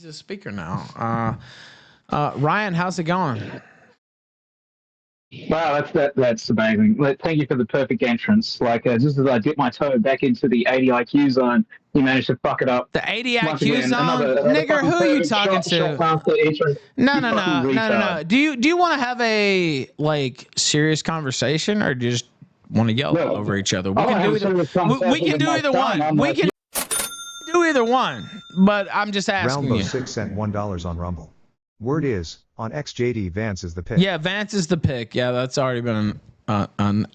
He's a speaker now. Ryan, how's it going? Wow, that's amazing. Thank you for the perfect entrance. Like, just as I dip my toe back into the 80 IQ zone, you managed to fuck it up. The 80 Once IQ again, zone? another Nigger, who are you perfect talking shot to? after each one. No. You fucking retard. Do you want to have a serious conversation, or do you just want to yell No. over each other? I wanna have a serious conversation We can with do my either son. one. I'm We like, can do either one. But I'm just asking Ralphamale you. 6 sent $1 on Rumble. Word is, on XJD, Vance is the pick. Yeah, Vance is the pick. Yeah, that's already been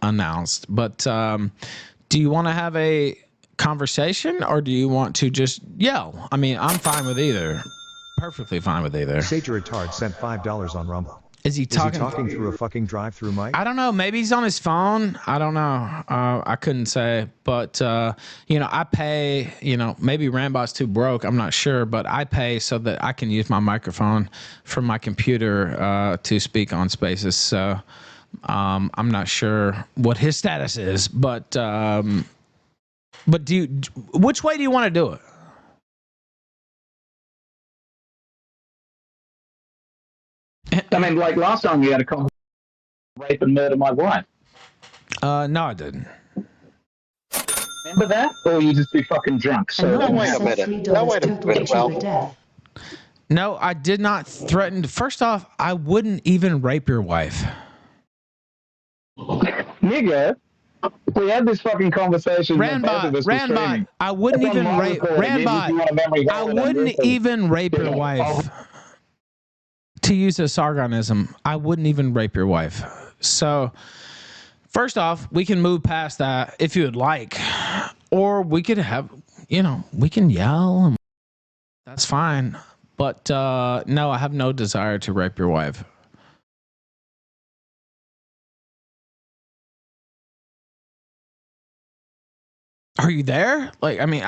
announced. But do you want to have a conversation, or do you want to just yell? I mean, I'm fine with either. Perfectly fine with either. Sage Retard sent $5 on Rumble. Is he talking through a fucking drive-through mic? I don't know. Maybe he's on his phone. I don't know. I couldn't say. But, I pay, maybe Randbot's too broke. I'm not sure. But I pay so that I can use my microphone from my computer to speak on Spaces. So I'm not sure what his status is. But which way do you want to do it? I mean, like last time you had a conversation, rape and murder my wife. No, I didn't. Remember that? Or you just be fucking drunk? So wait a minute. No, wait a minute. Well, no, I did not threaten. First off, I wouldn't even rape your wife. Nigga, we had this fucking conversation. Randbot, I wouldn't even rape. Randbot, I wouldn't even rape your wife. To use a sargonism, I wouldn't even rape your wife. So, first off, we can move past that if you would like, or we could have, we can yell. And that's fine. But no, I have no desire to rape your wife. Are you there? Like, I mean,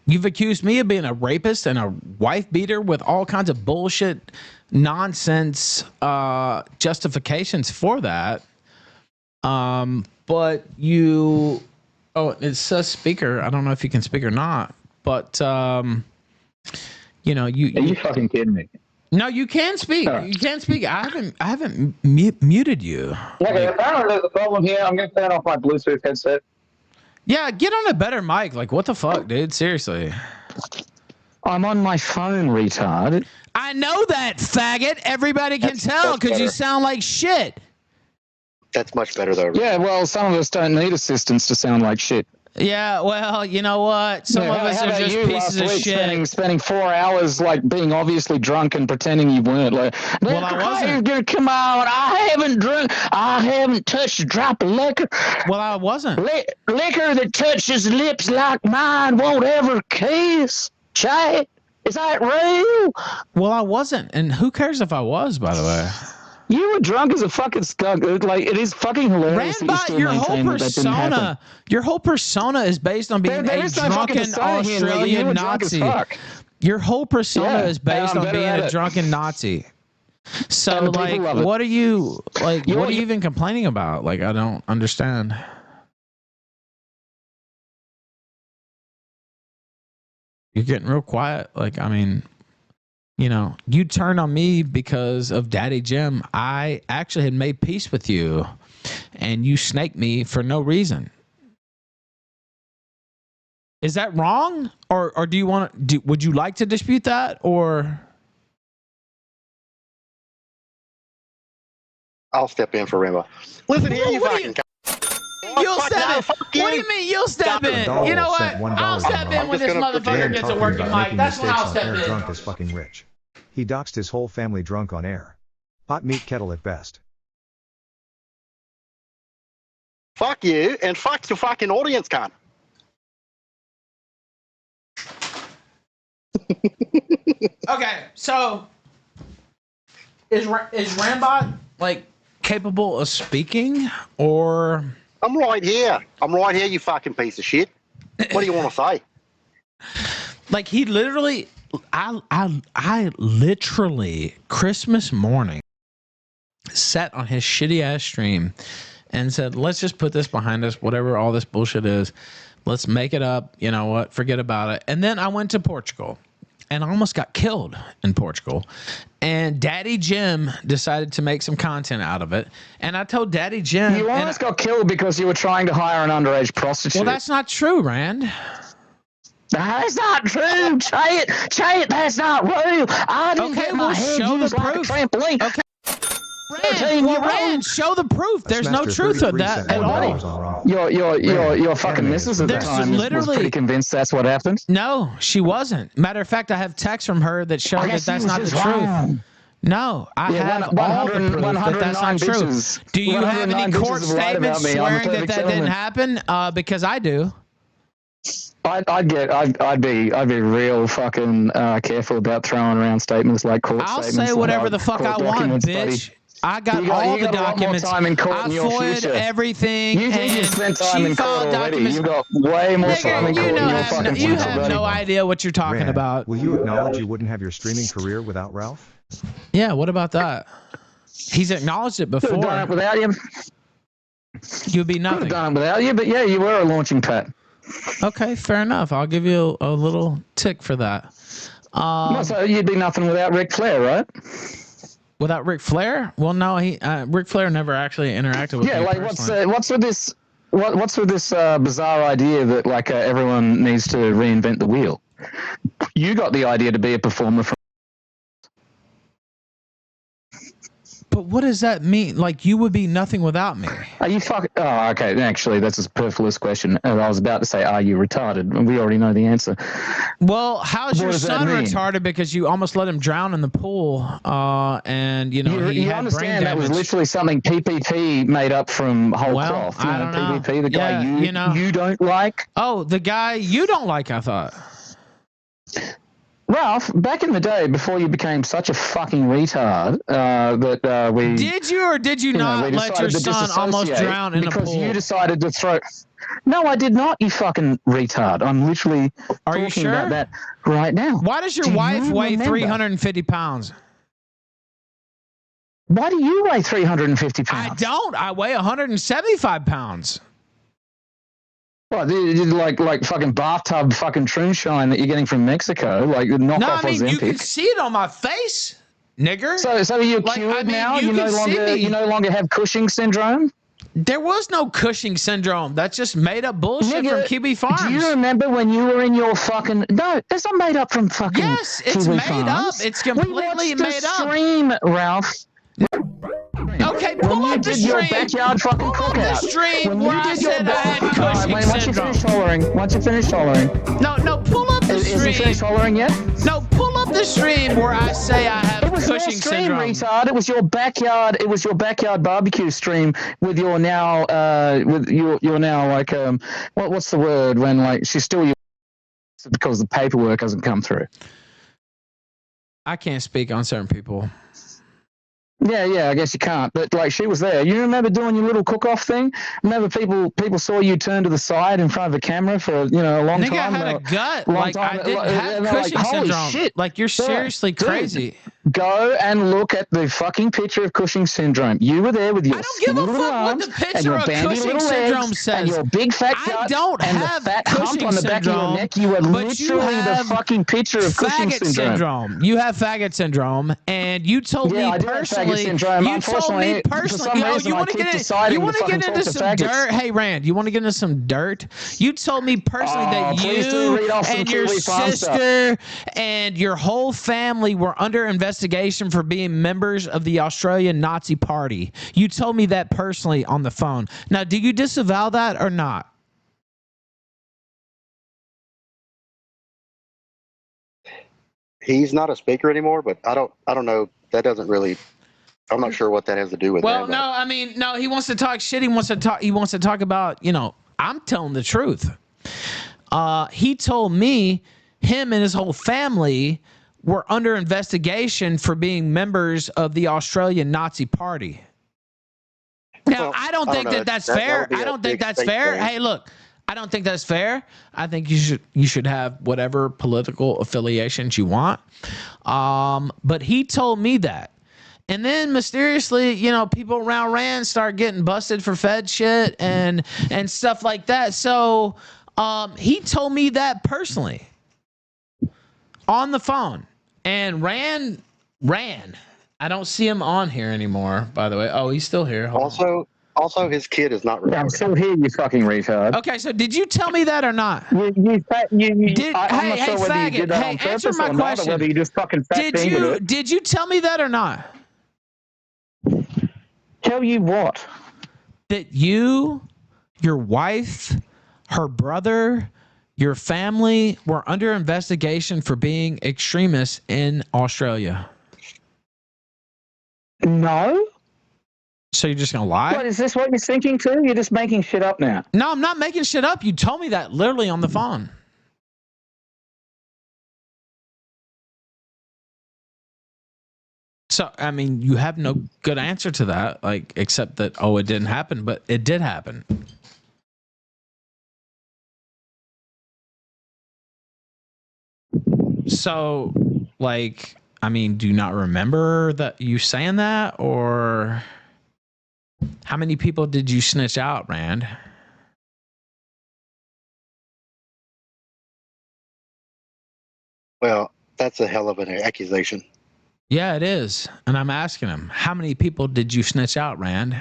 you've accused me of being a rapist and a wife beater with all kinds of bullshit, nonsense justifications for that. But you, it says speaker. I don't know if you can speak or not. But Are you fucking kidding me? No, you can speak. You can speak. I haven't muted you. Okay, apparently there's a problem here. I'm gonna turn off my Bluetooth headset. Yeah, get on a better mic. Like, what the fuck, dude? Seriously. I'm on my phone, retard. I know that, faggot. Everybody can tell because you sound like shit. That's much better, though. Yeah, well, some of us don't need assistance to sound like shit. Yeah, well, you know what? Some of us are just pieces of shit. Spending 4 hours like being obviously drunk and pretending you weren't. Like, well, I wasn't. Gonna come out. I haven't drunk. I haven't touched a drop of liquor. Well, I wasn't. Liquor that touches lips like mine won't ever kiss. Chad, is that real? Well, I wasn't, and who cares if I was? By the way. You were drunk as a fucking skunk. Like, it is fucking hilarious. Randbot, your whole persona is based on being a drunken Australian Nazi. Your whole persona is based on being a drunken Nazi. So, like, what are you even complaining about? Like, I don't understand. You're getting real quiet. Like, I mean, you turned on me because of Daddy Jim. I actually had made peace with you, and you snaked me for no reason. Is that wrong? Or do you want to? Would you like to dispute that? Or I'll step in for Rima. Listen here, you fucking. You'll step in. What do you mean you'll step in? You know what? I'll step in when this motherfucker gets a working mic. That's when I'll step in. Drunk is fucking rich. He doxed his whole family drunk on air. Hot meat kettle at best. Fuck you, and fuck your fucking audience, cunt. Okay, so is Randbot like capable of speaking, or? I'm right here, you fucking piece of shit. What do you want to say? Like, he literally, I literally Christmas morning sat on his shitty ass stream and said, let's just put this behind us, whatever all this bullshit is. Let's make it up. You know what? Forget about it. And then I went to Portugal and I almost got killed in Portugal. And Daddy Jim decided to make some content out of it. And I told Daddy Jim... You almost got killed because you were trying to hire an underage prostitute. Well, that's not true, Rand. That's not true. Say it. That's not true. I didn't get my head used like a trampoline. Okay. Rand, show the proof. There's no truth of that at all. Your fucking missus at the time was pretty convinced that's what happened. No, she wasn't. Matter of fact, I have texts from her that show that that's not the truth. No, I have all the proof that that's not true. Do you have any court statements swearing that didn't happen? Because I do. I'd be real fucking careful about throwing around statements like court statements. I'll say whatever the fuck I want, bitch. I got all the documents. I FOIA'd everything. You think you spent time in court already? You got way more time in court in your fucking future. You have no idea what you're talking about. Will you acknowledge you wouldn't have your streaming career without Ralph? Yeah, what about that? He's acknowledged it before. Could have done it without you. You'd be nothing. Could have done it without you, but yeah, you were a launching pad. Okay, fair enough. I'll give you a little tick for that. So you'd be nothing without Ric Flair, right? Without Ric Flair? Well, no, Ric Flair never actually interacted with me. Yeah, like what's with this? What's with this bizarre idea that like everyone needs to reinvent the wheel? You got the idea to be a performer from. But what does that mean? Like, you would be nothing without me. Are you fucking... Oh, okay. Actually, that's a superfluous question. I was about to say, are you retarded? We already know the answer. Well, how's your son retarded because you almost let him drown in the pool and, you know, he had brain damage. That was literally something PPP made up from whole cloth. I don't know. PPP, the guy you don't like? Oh, the guy you don't like, I thought. Ralph, back in the day, before you became such a fucking retard, that we... Did you or did you not let your son almost drown in a pool? Because you decided to throw... No, I did not, you fucking retard. I'm literally talking about that right now. Why does your wife weigh 350 pounds? Why do you weigh 350 pounds? I don't. I weigh 175 pounds. What, like fucking bathtub fucking shine that you're getting from Mexico, like knockoff Ozempic. You can see it on my face, nigger. So you're cured now? You no longer have Cushing syndrome? There was no Cushing syndrome. That's just made up bullshit from QB Farms. Do you remember when you were in your fucking... No, it's not made up from fucking Yes, it's Kiwi made Farms. up. It's completely made up. Stream, Ralph. Okay, pull up the stream. Your backyard fucking cookout. The stream where I said I had Cushing syndrome. Once you finish hollering. No, pull up the stream. Is he finished hollering yet? No, pull up the stream where I say I have Cushing syndrome. Retard. It was your backyard. It was your backyard barbecue stream with your now like what's the word when like she's still your because the paperwork hasn't come through. I can't speak on certain people. Yeah, I guess you can't. But like, she was there. You remember doing your little cook-off thing? Remember people saw you turn to the side in front of a camera for a long time. I had a gut. Like I didn't have Cushing syndrome. Shit. Like you're seriously crazy. Go and look at the fucking picture of Cushing syndrome. You were there with your I don't give a fuck what the picture of Cushing syndrome says. And your big fat gut I don't and have the fat hump on the back syndrome, of your neck. You were literally the fucking picture of Cushing syndrome. You have faggot syndrome, and you told me personally. You told me personally. You want to get into some dirt? Hey, Rand, you want to get into some dirt? You told me personally that you and your sister and your whole family were under investigation for being members of the Australian Nazi Party. You told me that personally on the phone. Now, do you disavow that or not? He's not a speaker anymore, but I don't know. That doesn't really. I'm not sure what that has to do with. Well, no, I mean, no. He wants to talk shit. He wants to talk about. I'm telling the truth. He told me him and his whole family were under investigation for being members of the Australian Nazi Party. Now, I don't think that's fair. I don't think that's fair. Hey, look, I don't think that's fair. I think you should have whatever political affiliations you want. But he told me that. And then mysteriously, people around Rand start getting busted for Fed shit and stuff like that. So He told me that personally on the phone. And Rand, I don't see him on here anymore, by the way. Oh, he's still here. Also, his kid is not retarded. I'm still here, you fucking retard. Okay, so did you tell me that or not? I'm not sure whether you did that on purpose answer my or not, question. or whether you just fucking Did you tell me that or not? Tell you what? That you, your wife, her brother, your family were under investigation for being extremists in Australia. No. So you're just going to lie? What, is this what you're thinking too? You're just making shit up now. No, I'm not making shit up. You told me that literally on the phone. So, I mean, you have no good answer to that, like, except that, oh, it didn't happen, but it did happen. So, like, I mean, do you not remember that you saying that? Or how many people did you snitch out, Rand? Well, that's a hell of an accusation. Yeah, it is. And I'm asking him, how many people did you snitch out, Rand?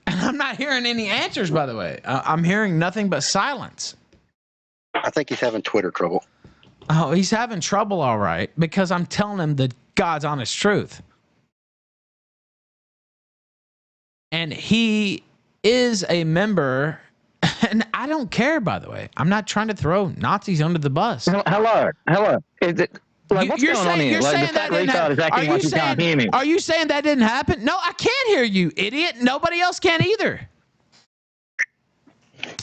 And I'm not hearing any answers, by the way. I'm hearing nothing but silence. I think he's having Twitter trouble. Oh, he's having trouble, all right, because I'm telling him the God's honest truth. And he is a member, and I don't care, by the way. I'm not trying to throw Nazis under the bus. Hello. Is it, like, what's going on here? You're like, saying the that fat didn't retard is acting like he can't hear me. Are you saying that didn't happen? No, I can't hear you, idiot. Nobody else can either.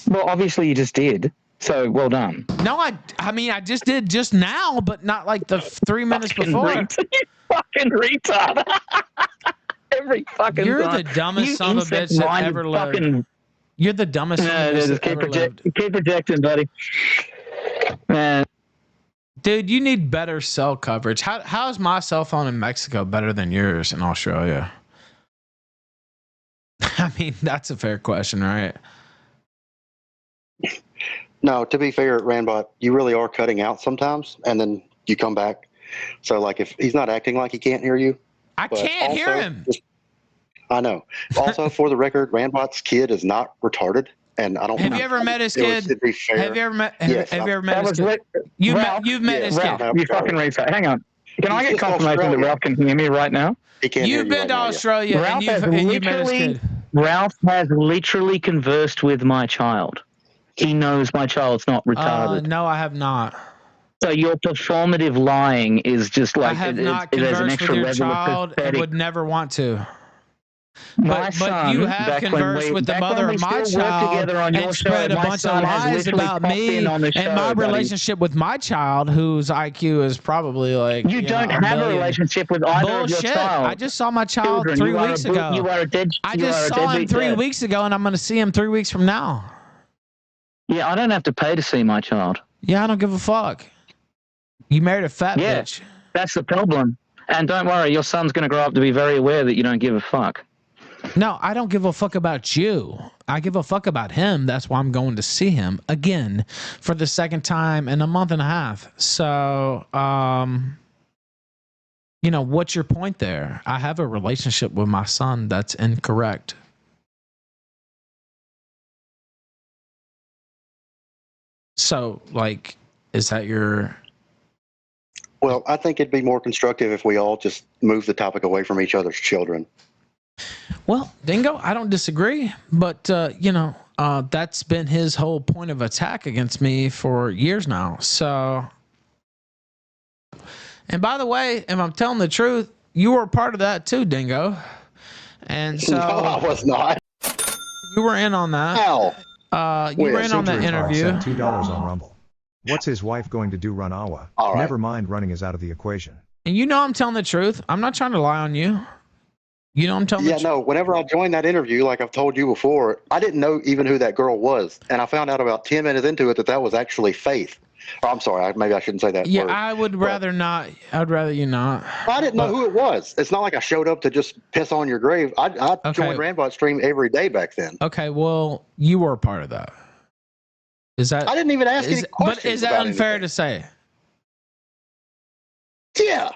Well, obviously you just did. So well done. No, I mean, I just did just now, but not like the 3 minutes before. You fucking retard. Every fucking You're time. the dumbest son of a bitch that ever lived. You're the dumbest son of a bitch that ever lived. Keep projecting, buddy. Man. Dude, you need better cell coverage. How is my cell phone in Mexico better than yours in Australia? I mean, that's a fair question, right? No, to be fair, Randbot, you really are cutting out sometimes, and then you come back. So, like, if he's not acting like he can't hear you. I can't hear him. I know. Also, for the record, Randbot's kid is not retarded, and I don't. Have you ever met his kid? Have you ever met? Yes, have you ever met his kid? You've met his kid. You fucking retard. Hang on. Can I get confirmation that Ralph can hear me right now? He can't hear You've been to Australia and you've met his kid. Ralph has literally conversed with my child. He knows my child's not retarded. No, I have not. So your performative lying is just like I have not conversed with your child and would never want to. But you have conversed with the mother of my child and spread a bunch of lies about me and my relationship with my child, whose IQ is probably like you don't have a relationship with either of your child. I just saw my child 3 weeks ago. I just saw him 3 weeks ago, and I'm going to see him 3 weeks from now. Yeah, I don't have to pay to see my child. Yeah, I don't give a fuck. You married a fat bitch. That's the problem. And don't worry, your son's going to grow up to be very aware that you don't give a fuck. No, I don't give a fuck about you. I give a fuck about him. That's why I'm going to see him again for the second time in a month and a half. So, what's your point there? I have a relationship with my son. That's incorrect. So, like, is that your... Well, I think it'd be more constructive if we all just move the topic away from each other's children. Well, Dingo, I don't disagree, but, that's been his whole point of attack against me for years now. So, and by the way, if I'm telling the truth, you were a part of that too, Dingo. And so... No, I was not. You were in on that. How? You were in on that interview. $2 on Rumble. What's his wife going to do? Run Awa? All right. Never mind, running is out of the equation. And I'm telling the truth. I'm not trying to lie on you. I'm telling the truth. No, whenever I joined that interview, like I've told you before, I didn't know even who that girl was. And I found out about 10 minutes into it that was actually Faith. Oh, I'm sorry. Maybe I shouldn't say that. Yeah, word, I would rather not. I'd rather you not. I didn't know who it was. It's not like I showed up to just piss on your grave. I joined Randbot stream every day back then. Okay, well, you were a part of that. Is that? I didn't even ask any questions. But is that unfair to say? Yeah.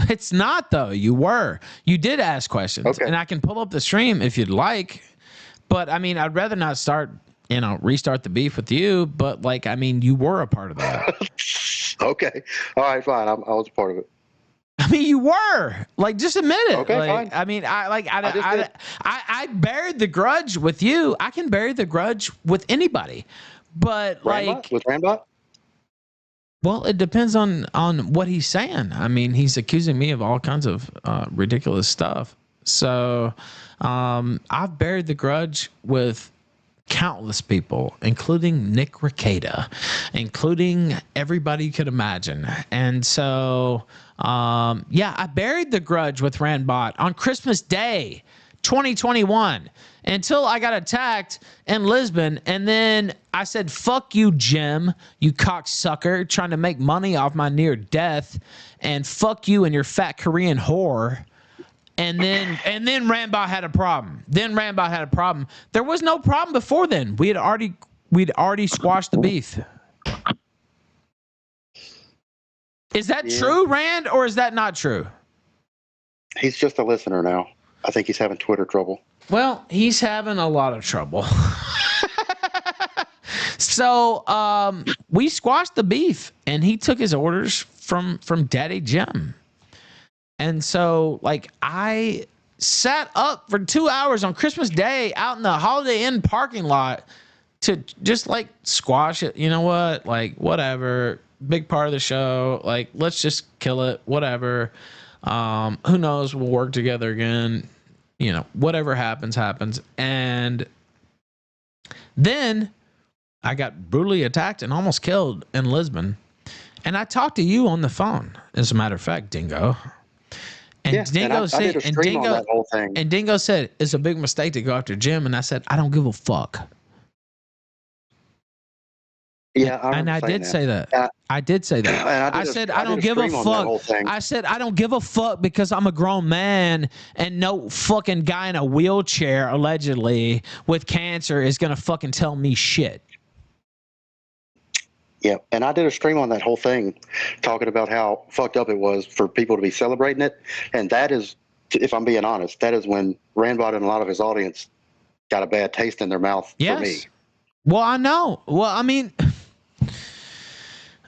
It's not though. You were. You did ask questions, and I can pull up the stream if you'd like. But I mean, I'd rather not restart the beef with you. But like, I mean, you were a part of that. Okay. All right. Fine. I was a part of it. I mean, you were. Like, just admit it. Okay. Like, fine. I mean, I buried the grudge with you. I can bury the grudge with anybody. But Randbot? With Randbot? Well, it depends on what he's saying. I mean, he's accusing me of all kinds of ridiculous stuff. So I've buried the grudge with countless people, including Nick Rekieta, including everybody you could imagine. And so, I buried the grudge with Randbot on Christmas Day, 2021, until I got attacked in Lisbon. And then I said, fuck you, Jim, you cocksucker, trying to make money off my near death. And fuck you and your fat Korean whore. And then Randbot had a problem. There was no problem before then. We'd already squashed the beef. Is that true, Rand, or is that not true? He's just a listener now. I think he's having Twitter trouble. Well, he's having a lot of trouble. So we squashed the beef, and he took his orders from Daddy Jim. And so, like, I sat up for 2 hours on Christmas Day out in the Holiday Inn parking lot to just, like, squash it. You know what? Like, whatever. Big part of the show. Like, let's just kill it. Whatever. Who knows? We'll work together again. You know, whatever happens, happens. And then I got brutally attacked and almost killed in Lisbon. And I talked to you on the phone, as a matter of fact, Dingo. And Dingo said, and Dingo said, it's a big mistake to go after Jim. And I said, I don't give a fuck. Yeah, I did say that. I did say that. I said, I don't give a fuck. I said, I don't give a fuck because I'm a grown man and no fucking guy in a wheelchair, allegedly, with cancer is going to fucking tell me shit. Yeah, and I did a stream on that whole thing, talking about how fucked up it was for people to be celebrating it. And that is, if I'm being honest, that is when Randbot and a lot of his audience got a bad taste in their mouth for me. Well, I know. Well, I mean,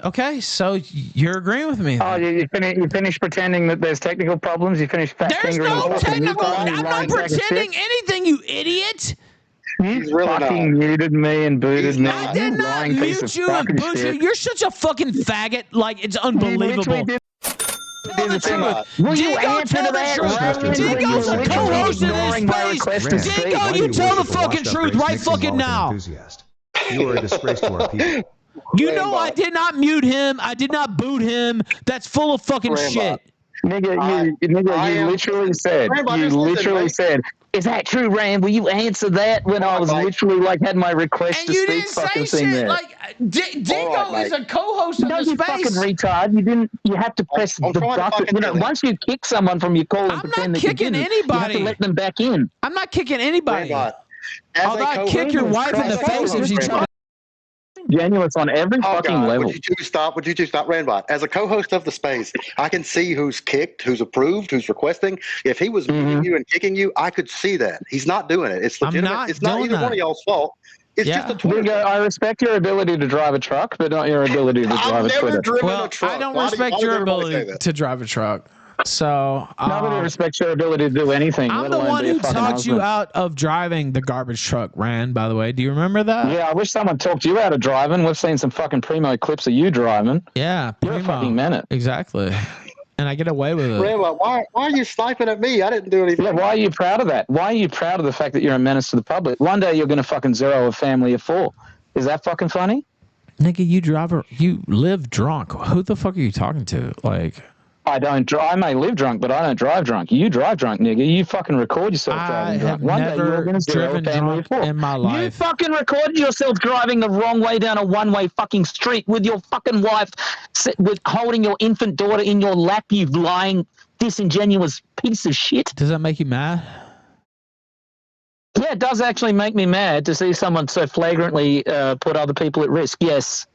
okay, so you're agreeing with me. Oh, you finished pretending that there's technical problems? You finished fat There's no technical. I'm not pretending anything, you idiot. You fucking muted me and booted me. I did not mute you and boot you. You're such a fucking faggot. Like, it's unbelievable. Tell the truth. Dingo, tell the truth. Dingo's a co-host in this space. Dingo, you tell the fucking truth right fucking now. You are a disgrace to our people. You know I did not mute him. I did not boot him. That's full of fucking shit. Nigga, you literally said, is that true, Rand? Will you answer that when I was literally like had my request to speak fucking thing there? Like Dingo is a co-host of the space. You fucking retard. You have to press the button. Once you kick someone from your call and pretend that you didn't, you have to let them back in. I'm not kicking anybody. Although I kick your wife in the face if she tries. Genuine on every fucking level. Would you two stop, Randbot? As a co-host of the space, I can see who's kicked, who's approved, who's requesting. If he was muting you and kicking you, I could see that. He's not doing it. It's legitimate. It's not either one of y'all's fault. It's just a Twitter. I respect your ability to drive a truck, but not your ability to drive a Twitter. A truck. I don't respect your ability to drive a truck. So nobody respects your ability to do anything. I'm the one who talked you out of driving the garbage truck, Rand, by the way. Do you remember that? Yeah, I wish someone talked you out of driving. We've seen some fucking primo clips of you driving. Yeah, you're a fucking minute. Exactly. And I get away with it. Randbot, why are you sniping at me? I didn't do anything. Yeah, why are you proud of that? Why are you proud of the fact that you're a menace to the public? One day you're going to fucking zero a family of 4. Is that fucking funny? Nigga, you live drunk. Who the fuck are you talking to? Like... I may live drunk, but I don't drive drunk. You drive drunk, nigga. You fucking record yourself driving drunk. I have never driven drunk in my life. You fucking recorded yourself driving the wrong way down a one-way fucking street with your fucking wife, with holding your infant daughter in your lap, you lying, disingenuous piece of shit. Does that make you mad? Yeah, it does actually make me mad to see someone so flagrantly put other people at risk. Yes.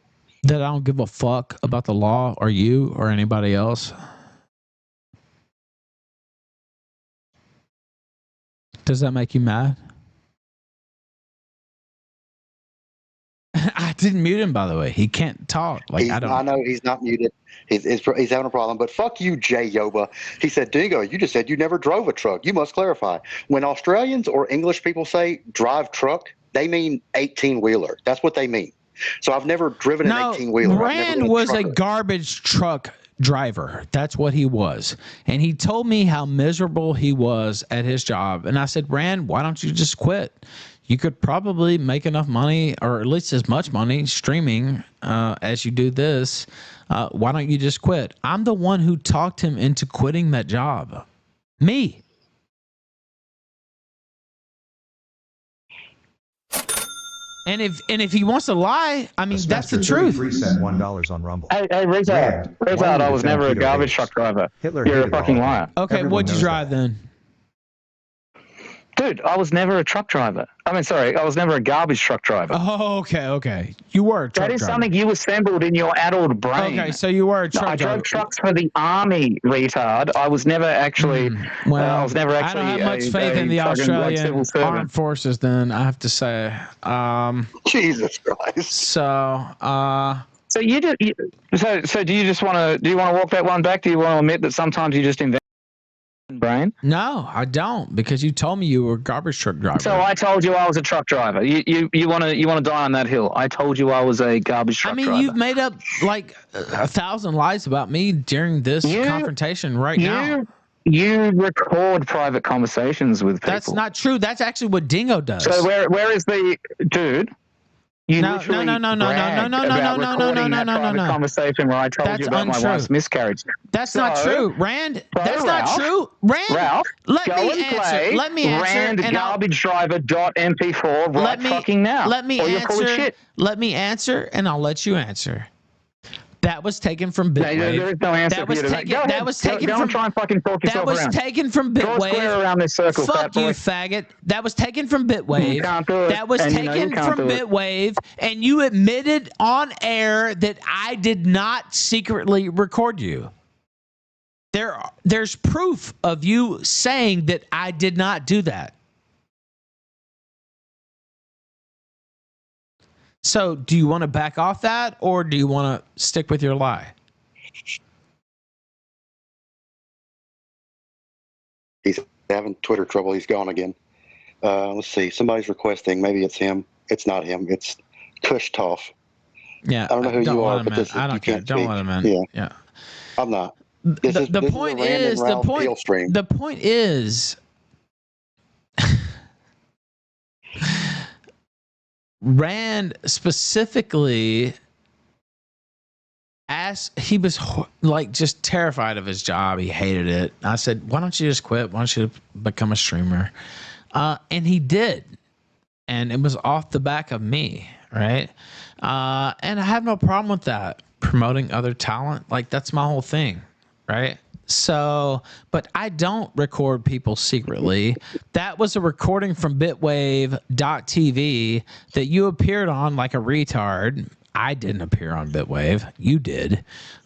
That I don't give a fuck about the law or you or anybody else. Does that make you mad? I didn't mute him, by the way. He can't talk. Like I know he's not muted. He's having a problem. But fuck you, Jay Yoba. He said, Dingo, you just said you never drove a truck. You must clarify. When Australians or English people say drive truck, they mean 18-wheeler. That's what they mean. So I've never driven an 18-wheeler. Rand was a garbage truck driver. That's what he was. And he told me how miserable he was at his job. And I said, Rand, why don't you just quit? You could probably make enough money, or at least as much money streaming as you do this. Why don't you just quit? I'm the one who talked him into quitting that job. Me. And if he wants to lie, I mean, that's the truth. $1 on Rumble. Hey, Retard, I was never a garbage truck driver. You're a fucking liar. Okay, what'd you drive then? Dude, I was never a truck driver. I was never a garbage truck driver. Oh, okay. You were a truck driver. That is something you assembled in your adult brain. Okay, so you were a truck driver. I drove trucks for the army, retard. I was never actually. I was never actually. I don't have much faith in the Australian armed forces. Then I have to say. Jesus Christ. So. So you do. So do you just want to? Do you want to walk that one back? Do you want to admit that sometimes you just invent? Brain? No, I don't, because you told me you were a garbage truck driver. So I told you I was a truck driver. You want to die on that hill. I told you I was a garbage truck driver. You've made up like 1,000 lies about me during this confrontation now. You record private conversations with people. That's not true. That's actually what Dingo does. So where is the dude? No. Conversation where I told you about my wife's miscarriage. That's not true, Rand. That's not true, Rand. Ralph, let me answer. Randgarbagedriver.mp4 right fucking now. Let me answer. Let me answer, and I'll let you answer. That was taken from Bitwave. There is no answer for you to make. That was taken from. Try and fucking talk yourself around. That was taken from Bitwave. Go square around this circle. Fuck you, faggot. That was taken from Bitwave. You can't do it. That was taken from Bitwave, and you admitted on air that I did not secretly record you. There's proof of you saying that I did not do that. So, do you want to back off that, or do you want to stick with your lie? He's having Twitter trouble. He's gone again. Let's see. Somebody's requesting. Maybe it's him. It's not him. It's Kushtoff. Yeah. I don't know who you are, but I don't care. Don't let him in. Yeah. I'm not. The point is, Rand specifically asked, he was like just terrified of his job. He hated it. I said, why don't you just quit? Why don't you become a streamer? And he did. And it was off the back of me, right? And I have no problem with that. Promoting other talent, like that's my whole thing, right? So, but I don't record people secretly. That was a recording from bitwave.tv that you appeared on like a retard. I didn't appear on Bitwave. You did.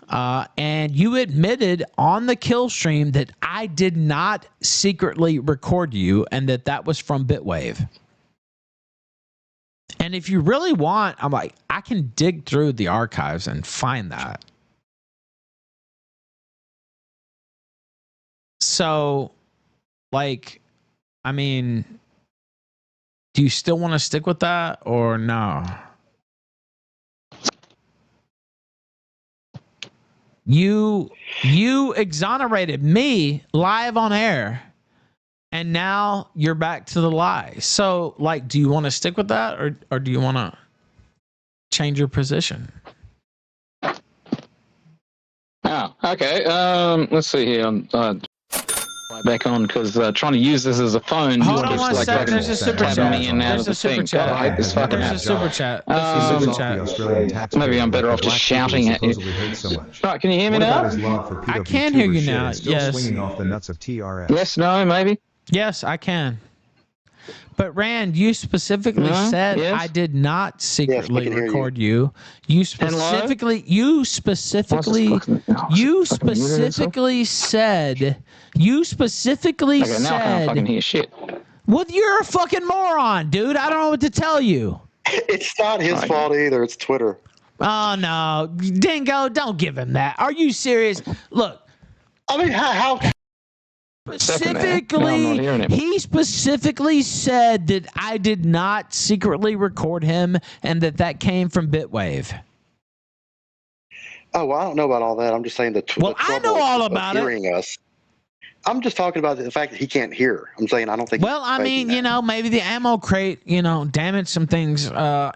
And you admitted on the Killstream that I did not secretly record you and that was from Bitwave. And if you really want, I'm like, I can dig through the archives and find that. So, like, I mean, do you still want to stick with that or no? You exonerated me live on air, and now you're back to the lie. So, like, do you want to stick with that or do you want to change your position? Oh, okay. Let's see here. Back on because trying to use this as a phone. Hold on one second. There's a super chat. There's a super chat. I hate this fucking There's a super chat. Maybe I'm better off just shouting at you. Right, can you hear me now? I can hear you now. Yes. Yes, no, maybe. Yes, I can. But Rand, you specifically said I did not secretly record you. You specifically said. Okay, now I can't fucking hear shit. Well, you're a fucking moron, dude. I don't know what to tell you. It's not his fault either. It's Twitter. Oh no, Dingo! Don't give him that. Are you serious? Look. I mean, how specifically, he specifically said that I did not secretly record him and that came from Bitwave. Oh, well, I don't know about all that. I'm just saying the I know all about hearing us. I'm just talking about the fact that he can't hear. I'm saying I don't think. Well, I mean, maybe the ammo crate, damaged some things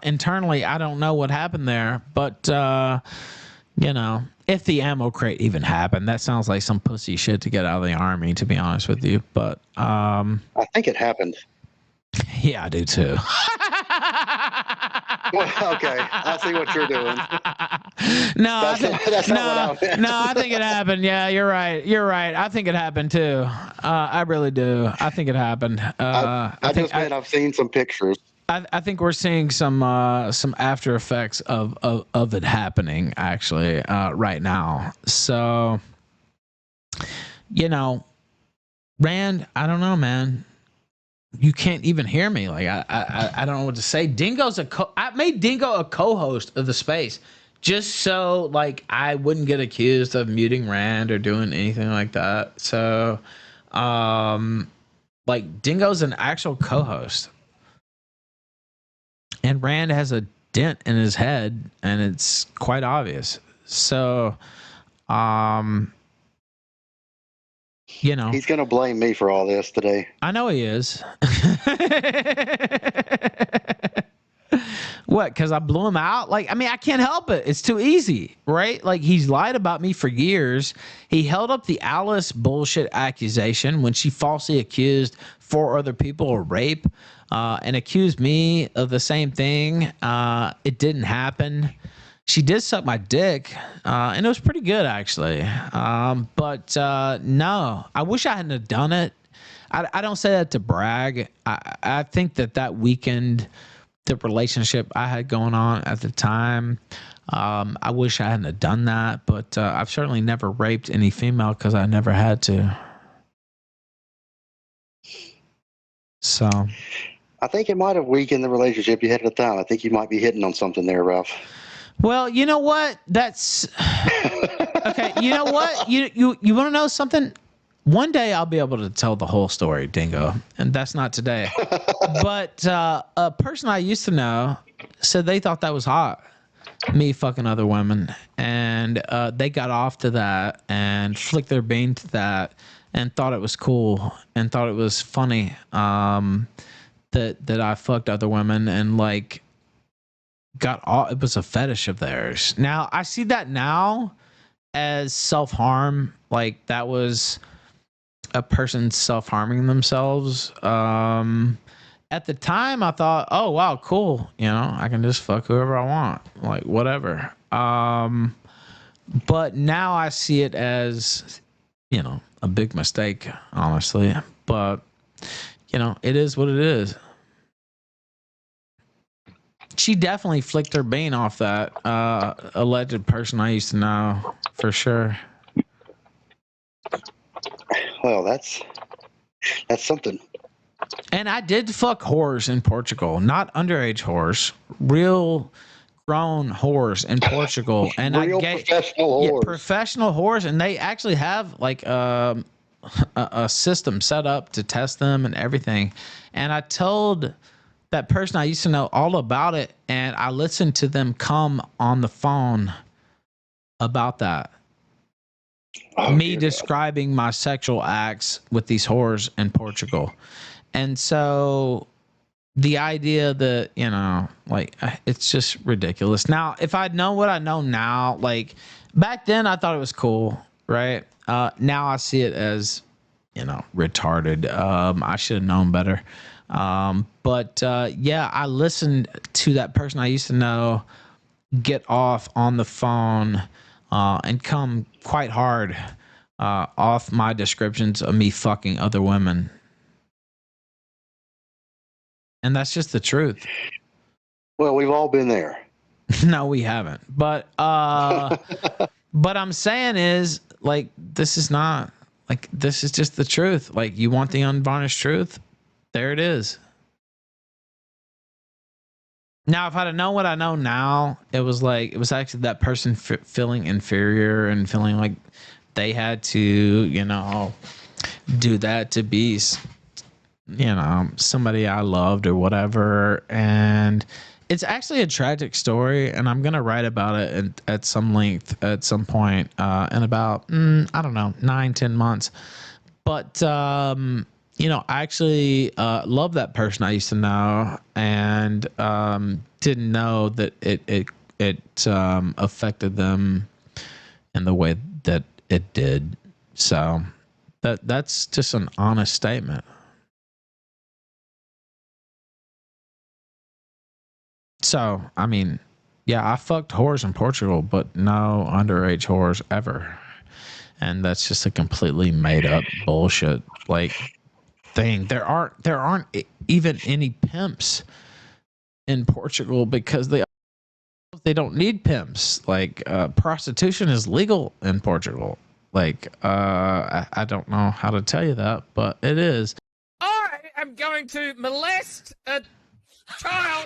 internally. I don't know what happened there, but if the ammo crate even happened, that sounds like some pussy shit to get out of the army, to be honest with you. But I think it happened. Yeah, I do too. Well, okay, I see what you're doing. I think it happened. Yeah, you're right. I think it happened too. I really do. I think it happened. I've seen some pictures. I think we're seeing some after effects of it happening actually right now. So, Rand, I don't know, man. You can't even hear me. Like I don't know what to say. I made Dingo a co-host of the space just so like I wouldn't get accused of muting Rand or doing anything like that. So, like Dingo's an actual co-host. And Rand has a dent in his head, and it's quite obvious. So, he's gonna blame me for all this today. I know he is. What? Because I blew him out? Like, I mean, I can't help it. It's too easy, right? Like, he's lied about me for years. He held up the Alice bullshit accusation when she falsely accused 4 other people of rape. And accused me of the same thing. It didn't happen. She did suck my dick, and it was pretty good, actually. But no, I wish I hadn't have done it. I don't say that to brag. I think that weakened the relationship I had going on at the time. I wish I hadn't have done that, but I've certainly never raped any female because I never had to. So... I think it might have weakened the relationship you had at the time. I think you might be hitting on something there, Ralph. Well, you know what? That's okay. You know what? You want to know something? One day I'll be able to tell the whole story, Dingo, and that's not today. But a person I used to know said they thought that was hot, me fucking other women, and they got off to that and flicked their bean to that and thought it was cool and thought it was funny. That I fucked other women and like it was a fetish of theirs. Now I see that now as self-harm. Like that was a person self-harming themselves. At the time I thought, oh wow, cool. I can just fuck whoever I want. Like whatever. But now I see it as, a big mistake, honestly. But it is what it is. She definitely flicked her bean off that alleged person I used to know, for sure. Well, that's something. And I did fuck whores in Portugal, not underage whores, real grown whores in Portugal, and professional whores. Professional whores, and they actually have like a system set up to test them and everything. And I told that person I used to know all about it, and I listened to them come on the phone about that. Me describing my sexual acts with these whores in Portugal. And so the idea that, you know, like, it's just ridiculous. Now, if I'd known what I know now, like back then I thought it was cool, right? Now I see it as, you know, retarded. I should have known better. But yeah, I listened to that person I used to know get off on the phone and come quite hard off my descriptions of me fucking other women. And that's just the truth. Well, we've all been there. No, we haven't. But but I'm saying is, like, this is not, like, this is just the truth. Like, you want the unvarnished truth? There it is. Now, if I'd have known what I know now, it was actually that person feeling inferior and feeling like they had to, you know, do that to be, you know, somebody I loved or whatever. And it's actually a tragic story, and I'm going to write about it at some length at some point in about, I don't know, 9-10 months. But, you know, I actually love that person I used to know, and didn't know that it affected them in the way that it did. So that's just an honest statement. So, I mean, yeah, I fucked whores in Portugal, but no underage whores ever. And that's just a completely made up bullshit, like, thing. There aren't even any pimps in Portugal because they don't need pimps. Like, prostitution is legal in Portugal. Like, I don't know how to tell you that, but it is. I am going to molest a child.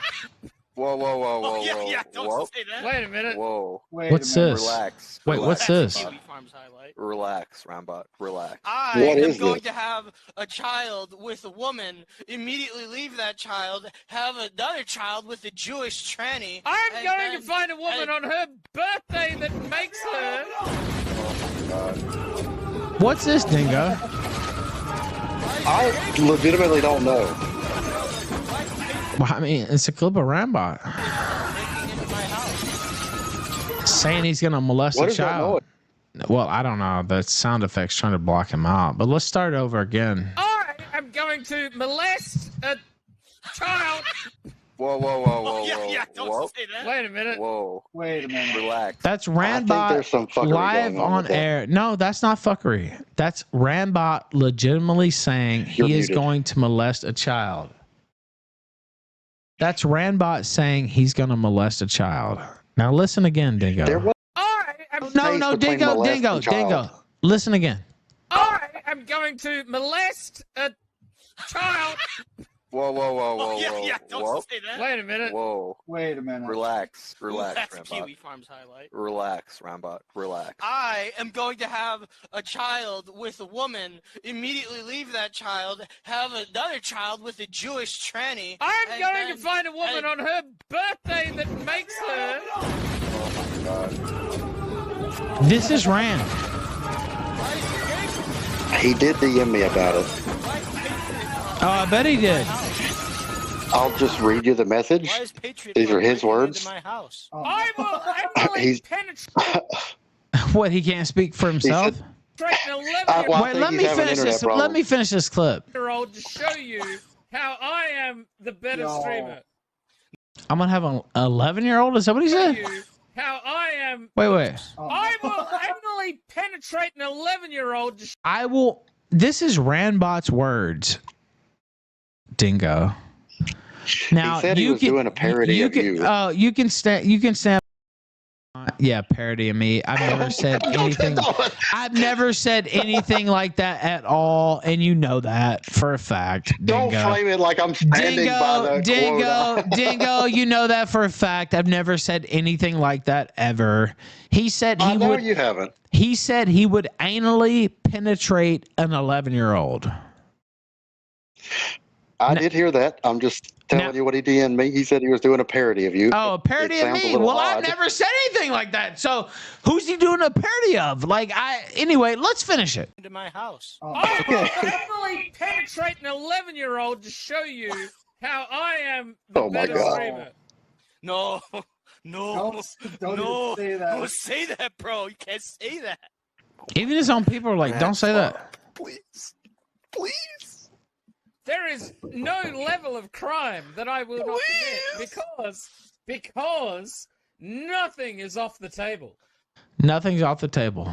Whoa, whoa, whoa, whoa, whoa. Yeah, don't say that. Wait a minute. Whoa. What's this? Relax. Wait, what's this? Relax, Randbot. Relax. I am going to have a child with a woman, immediately leave that child, have another child with a Jewish tranny. I'm going to find a woman on her birthday that makes her. What's this, Dingo? I legitimately don't know. Well, I mean, it's a clip of Randbot saying he's gonna molest a child. Well, I don't know. The sound effect's trying to block him out. But let's start over again. I am going to molest a child. Whoa, whoa, whoa, whoa, whoa. Yeah, don't say that. Wait a minute. Whoa. Wait a minute. Relax. That's Randbot live on air. No, that's not fuckery. That's Randbot legitimately saying he is going to molest a child. That's Randbot saying he's going to molest a child. Now listen again, Dingo. No, Dingo. Listen again. I am going to molest a child. Whoa, whoa, whoa, whoa, whoa. Yeah, don't say that. Wait a minute. Whoa. Wait a minute. Relax, That's Randbot. Kiwi Farms highlight. Relax, Randbot. Relax. I am going to have a child with a woman, immediately leave that child, have another child with a Jewish tranny. I'm going to find a woman on her birthday that makes her. Oh, God. This is Rand. He did DM me about it. Oh, I bet he did. I'll just read you the message. These are his words. I will Emily penetrate. What, he can't speak for himself? Wait, let me finish this. Let me finish this clip. To show you how I am the better streamer. I'm gonna have an 11-year-old. Is that what he said? How I am. Wait. I will Emily penetrate an 11-year-old. I will. This is Randbot's words. Dingo. Now he said he was doing a parody of you. Oh, you can stand. You can stand. Yeah, parody of me. I've never said anything. I've never said anything like that at all, and you know that for a fact. Dingo. Don't frame it like I'm standing by the Dingo. You know that for a fact. I've never said anything like that ever. He said he would. You haven't. He said he would anally penetrate an 11-year-old. I did hear that. I'm just telling you what he DM'd me. He said he was doing a parody of you. Oh, a parody of me? Well, I've never said anything like that. So who's he doing a parody of? Anyway, let's finish it. Into my house. I will definitely penetrate an 11-year-old to show you how I am the better streamer. No, no, Don't say that. Don't say that, bro. You can't say that. Even his own people are like, don't say that. Please. Please. There is no level of crime that I will not commit because nothing is off the table. Nothing's off the table,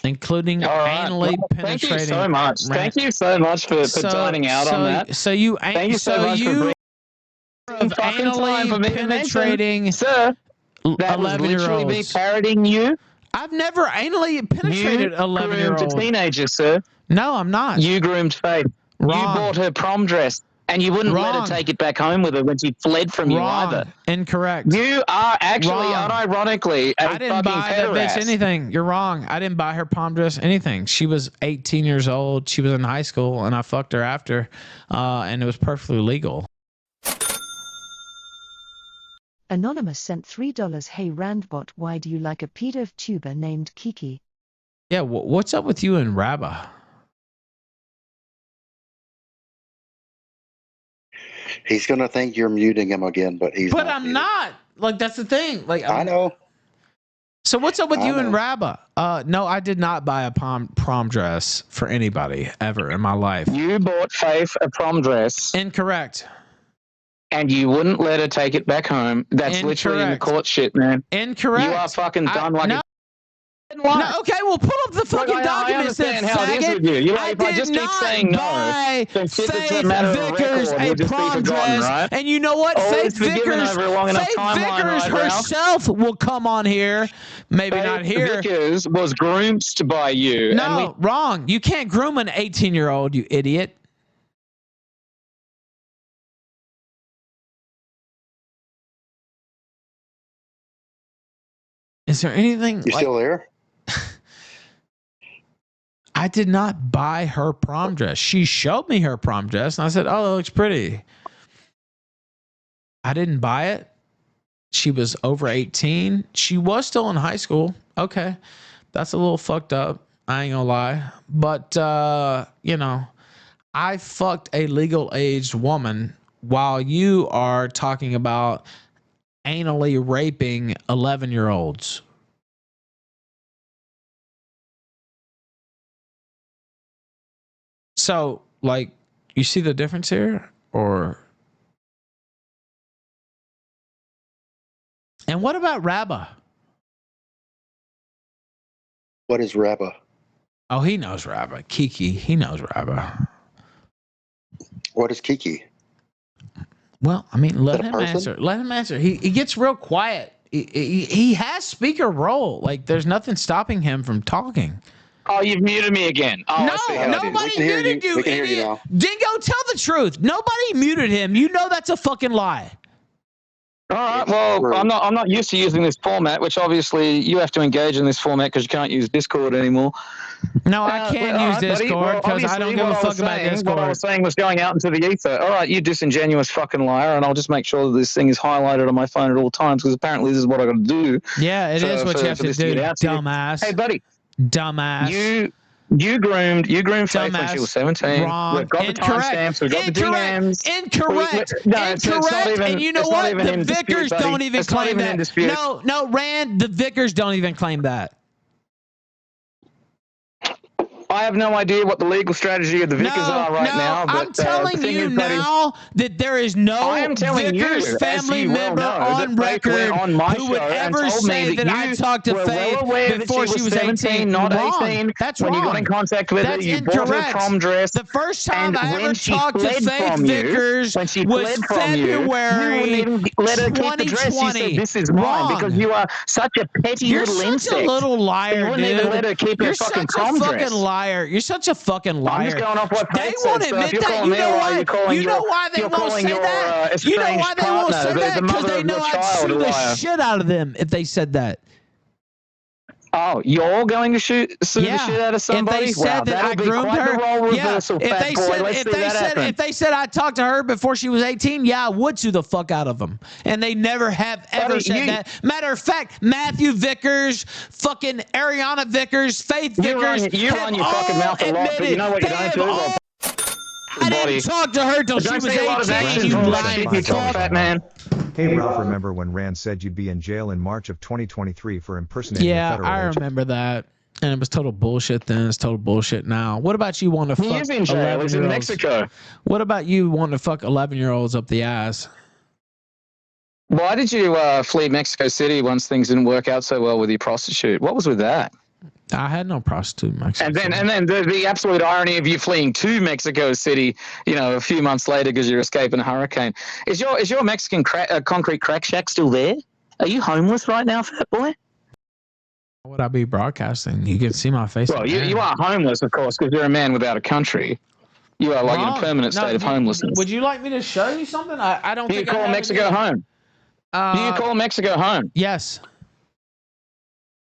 including anally penetrating. Thank you so much. Thank you so much for dining out on that. So you Thank you so much you for of anally penetrating, sir. That was literally me parroting you. I've never anally penetrated 11-year-old. You groomed a teenager, sir. No, I'm not. You groomed Faith. Wrong. You bought her prom dress, and you wouldn't let her take it back home with her when she fled from you either. Incorrect. You are actually, unironically, a I didn't buy that bitch anything. You're wrong. I didn't buy her prom dress anything. She was 18 years old. She was in high school, and I fucked her after, and it was perfectly legal. Anonymous sent $3. Hey Randbot, why do you like a pedo tuber named Kiki? Yeah, what's up with you and Rabba? He's gonna think you're muting him again, but he's. But I'm not. Like, that's the thing. Like, I know. So what's up with you and Rabba? No, I did not buy a prom dress for anybody ever in my life. You bought Faith a prom dress. Incorrect. And you wouldn't let her take it back home. That's literally in the court shit, man. Incorrect. You are fucking done like a... No, okay, well, pull up the fucking documents then, faggot. You like, I did not buy Faith Vickers a prom dress, right? And you know what? Faith Vickers herself will come on here. Maybe not here. Vickers was groomed by you. No, wrong. You can't groom an 18-year-old, you idiot. Is there anything? You still there? I did not buy her prom dress. She showed me her prom dress, and I said, "Oh, that looks pretty." I didn't buy it. She was over 18. She was still in high school. Okay, that's a little fucked up. I ain't gonna lie, but you know, I fucked a legal-aged woman while you are talking about anally raping 11-year-olds. So, like, you see the difference here? Or... And what about Rabba? What is Rabba? Oh, he knows Rabba. Kiki, he knows Rabba. What is Kiki? Well, I mean, let him answer. Let him answer. He gets real quiet. He has speaker role. Like, there's nothing stopping him from talking. Oh, you've muted me again. Oh, no, nobody muted you, idiot. Dingo, tell the truth. Nobody muted him. You know that's a fucking lie. All right. Well, I'm not used to using this format, which obviously you have to engage in this format because you can't use Discord anymore. No, I can't use Discord because I don't give a fuck about Discord. What I was saying was going out into the ether. All right, you disingenuous fucking liar, and I'll just make sure that this thing is highlighted on my phone at all times because apparently this is what I got to do. Yeah, it is what you have to do, dumbass. Hey, buddy. Dumbass. You groomed Faith when she was 17. Wrong. We've got the timestamps. We've got the DMs. Incorrect. Incorrect. And you know what? The Vickers don't even claim that. No, Rand, the Vickers don't even claim that. I have no idea what the legal strategy of the Vickers are right now. But, I'm telling you now that there is no Vickers family member on record who would ever say that I talked to Faith before she was 18. Not wrong. 18. That's when wrong. you got in contact with her, you bought her prom dress. The first time I ever talked to Faith Vickers was February you wouldn't even let her keep the dress. You said, this is mine because you are such a petty little insect. You're such a little liar, you wouldn't even let her keep her fucking prom dress. You're such a fucking liar. I'm just going off what they won't admit that. You know why? You know why they won't say that? You know why they won't say that? Because they know I'd sue the shit out of them if they said that. Oh, you're going to sue the shit out of somebody? If they said that I groomed her, if they said I talked to her before she was 18, yeah, I would sue the fuck out of them. And they never have ever said that. Matter of fact, Matthew Vickers, fucking Ariana Vickers, Faith Vickers, you run your fucking mouth a lot, but you know what you're going to do? the body. didn't talk to her till she was 18. You lying fat man. Hey Ralph, remember when Rand said you'd be in jail in March of 2023 for impersonating a federal I agent? remember that. And it was total bullshit then. It's total bullshit now. What about you want to fuck 11-year-olds? He's in Mexico. What about you wanting to fuck 11-year-olds up the ass? Why did you flee Mexico City once things didn't work out so well with your prostitute? What was with that? I had no prostitute in Mexico. And then the absolute irony of you fleeing to Mexico City, a few months later because you're escaping a hurricane. Is your Mexican concrete crack shack still there? Are you homeless right now, fat boy? Why would I be broadcasting? You can see my face. Well, you are homeless, of course, because you're a man without a country. You are like in a permanent state of homelessness. Would you like me to show you something? I don't think you call Mexico home? Do you call Mexico home? Yes.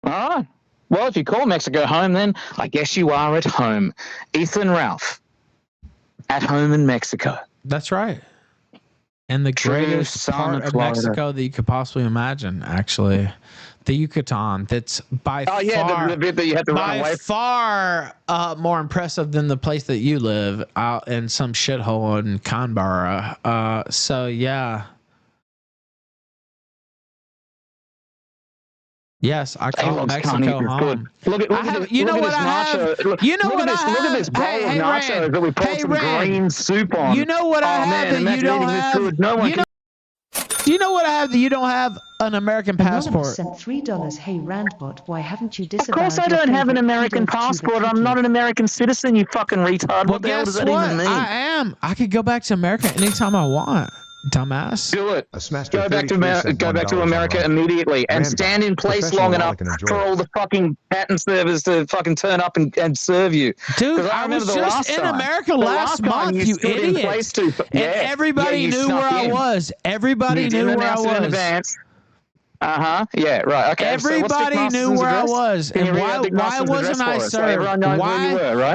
All right. Well, if you call Mexico home, then I guess you are at home. Ethan Ralph, at home in Mexico. That's right. And the greatest part of Mexico that you could possibly imagine, actually. The Yucatan, that's by far, the bit that you had to run away. Far more impressive than the place that you live out in some shithole in Canberra. So yeah. Yes, I call Mexico home. Look at this nacho. You know what I have? Look at this bowl of nachos that we poured some green soup on. You know what I have that you don't have? You know what I have that you don't have? An American passport. Sent $3. Hey Randbot, why haven't you disavowed? Of course I don't have an American passport. I'm not an American citizen, you fucking retard. What the hell does that even mean? I am. I could go back to America anytime I want. Dumbass. Do it. Go back to America immediately and stand in place long enough for all the fucking patent servers to fucking turn up and serve you. Dude, I was just in America last month, you idiot. And everybody knew where I was. Everybody knew where I was. Yeah, right. Okay. Everybody knew where I was. And why wasn't I served?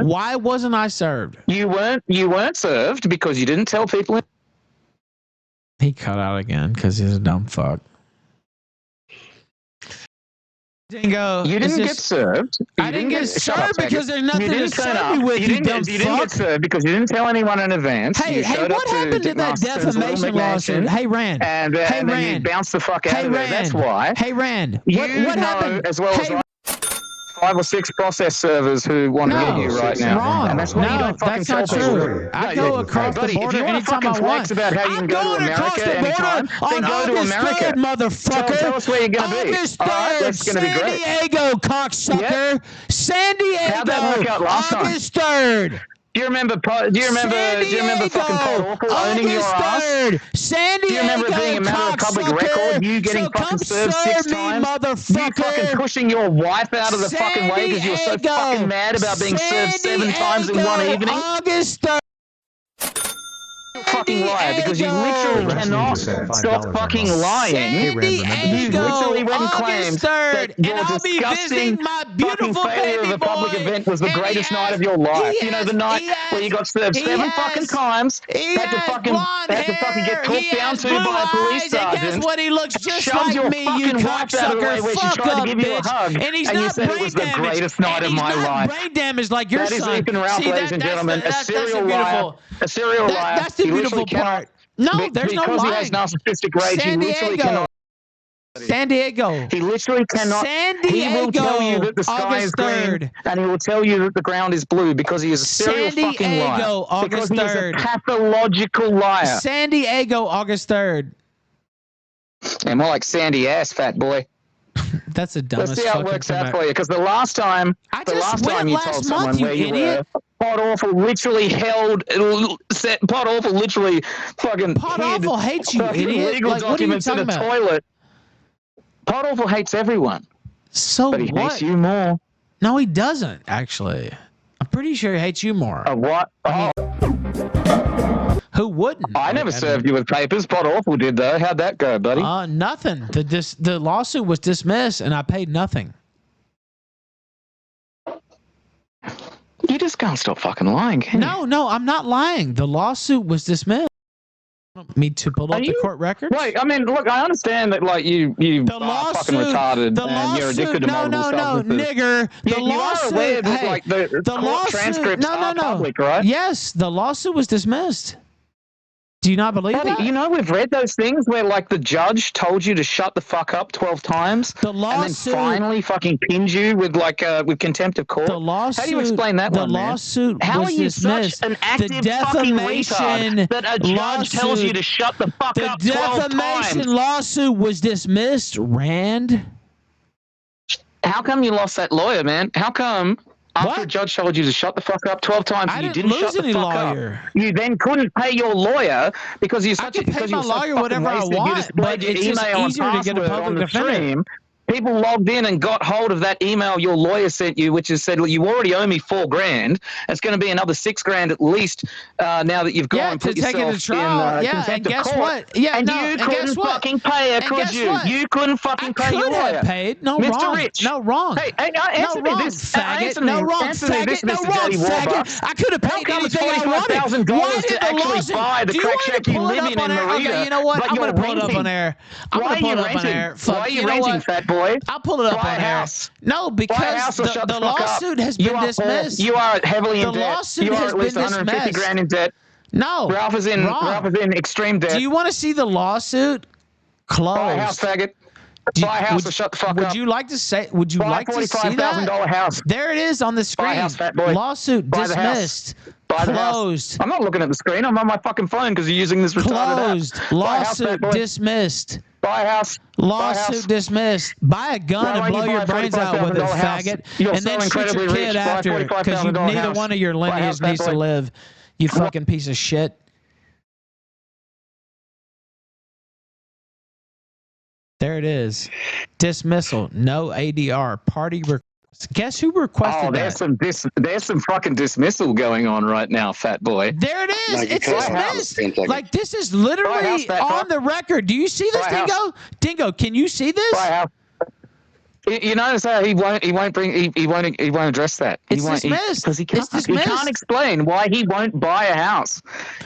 Why wasn't I served? You weren't served because you didn't tell people. He cut out again because he's a dumb fuck. Dingo. You didn't get served. I didn't get served because there's nothing to serve me with, you dumb fuck. You didn't get served because you didn't tell anyone in advance. Hey, what happened to that defamation lawsuit? Hey, Rand. And then you bounced the fuck out of it. That's why. Hey, Rand. What happened? As well as 5 or 6 process servers who want to get you right now. Wrong. And that's why you don't fucking tell people. I go across the border anytime I want. About how you can go to America anytime, then go to America. Motherfucker. Tell us where you're going to be. August 3rd, that's going to be great. San Diego, cocksucker. San Diego. How'd that work out last time? August 3rd. Do you remember fucking Paul Walker owning your ass? San Diego, do you remember being a matter of public record? You getting fucking served 6 times? Motherfucker. You fucking pushing your wife out of the fucking way because you were so fucking mad about being served 7 times in one evening? August 3rd. Fucking liar, because you literally cannot stop fucking lying. You literally went and claimed that your disgusting fucking failure of a public event was the greatest night of your life. You know, the night where you got served 7 fucking times, had to fucking get talked down to by a police sergeant. Guess what? He looks just like your me, you cocksucker. Where she tried to give you a hug, and you said it was the greatest night of my life. Brain damage like your son. That is Ethan Ralph, ladies and gentlemen, a serial liar. A serial liar. That's the beautiful part. No, there's no lying. Because he has narcissistic rage, he literally cannot. San Diego. He literally cannot. San Diego. He will tell you that the sky is green, and he will tell you that the ground is blue because he is a serial fucking liar. August 3rd. Because he is a pathological liar. San Diego, August 3rd. And more like Sandy ass, fat boy. That's the dumbest. Let's see how it works out for you. Because the last time you told someone where you were, Pot Awful literally fucking Pot Awful hates you, idiot. Legal documents in a toilet. Pot Awful hates everyone. So but he hates you more. No, he doesn't. Actually, I'm pretty sure he hates you more. What? Who wouldn't? I never served you with papers. Pot Awful did though. How'd that go, buddy? Nothing. The lawsuit was dismissed, and I paid nothing. You just can't stop fucking lying, can you? No, I'm not lying. The lawsuit was dismissed. Me to pull up the court records? Wait, I mean, look, I understand that, like, you are fucking retarded and you're addicted to multiple substances. No, nigger. The you lawsuit, are aware that, like, the court lawsuit, transcripts are public, right? Yes, the lawsuit was dismissed. Do you not believe that? You know, we've read those things where, like, the judge told you to shut the fuck up 12 times. The lawsuit, and then finally fucking pinned you with, like, with contempt of court. The lawsuit. How do you explain that the lawsuit How was are you dismissed. such an active fucking retard that a judge tells you to shut the fuck up 12 times? The defamation lawsuit was dismissed, Rand. How come you lost that lawyer, man? How come... After a judge told you to shut the fuck up 12 times, and you didn't shut the fuck up. You then couldn't pay your lawyer because you're such a because you're lawyer whatever I want, but it's just easier to get a public defender. People logged in and got hold of that email your lawyer sent you, which has said, well, you already owe me $4,000. It's going to be another $6,000 at least now that you've gone and put yourself in contempt of court. What? Yeah, and no, you couldn't fucking pay it, could you? You couldn't fucking pay your lawyer. Have paid. No, Mr. wrong. Rich. No, wrong. Hey, answer me this. Faggot. No, wrong. Faggot. No, wrong. Faggot. I could have paid anything I wanted. Why did the lawsuit? Buy the crack shack you live in Merida? Okay, you know what? I'm going to pull it up on air. I'm going to pull it up on air. Why are you renting, fat boy? I'll pull it up. No, because the lawsuit has been dismissed. You are heavily in debt. The lawsuit has been dismissed. $150,000 in debt. No, Ralph is in extreme debt. Do you want to see the lawsuit? Closed. Buy a house, faggot. Buy a house or shut the fuck up. Would you like to say? Would you like to see that? $45,000 house. There it is on the screen. Buy a house, fat boy. Lawsuit dismissed. Closed. I'm not looking at the screen. I'm on my fucking phone because you're using this retarded app. Lawsuit dismissed. Buy a house. Lawsuit dismissed. Buy a gun and blow your brains out with it, faggot. And then shoot your kid after because neither one of your lineage needs to live. You fucking piece of shit. There it is. Dismissal. No ADR. Party request. Guess who requested that? There's some fucking dismissal going on right now, fat boy. There it is. It's dismissed. Like, this is literally on the record. Do you see this, Dingo? Dingo, can you see this? You notice how he won't address that. It's dismissed. Because he can't explain why he won't buy a house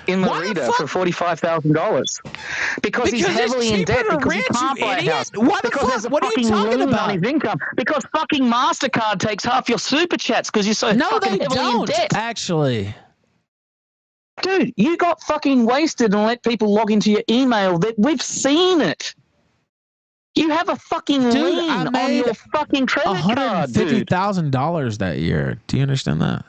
in Merida for $45,000. Because he's heavily in debt because he can't buy a house. Why the fuck? What are you talking about? On his income. Because fucking MasterCard takes half your super chats because you're so fucking heavily in debt. Actually. Dude, you got fucking wasted and let people log into your email. That we've seen it. You have a fucking lien on your fucking credit card, dude. $150,000 that year. Do you understand that?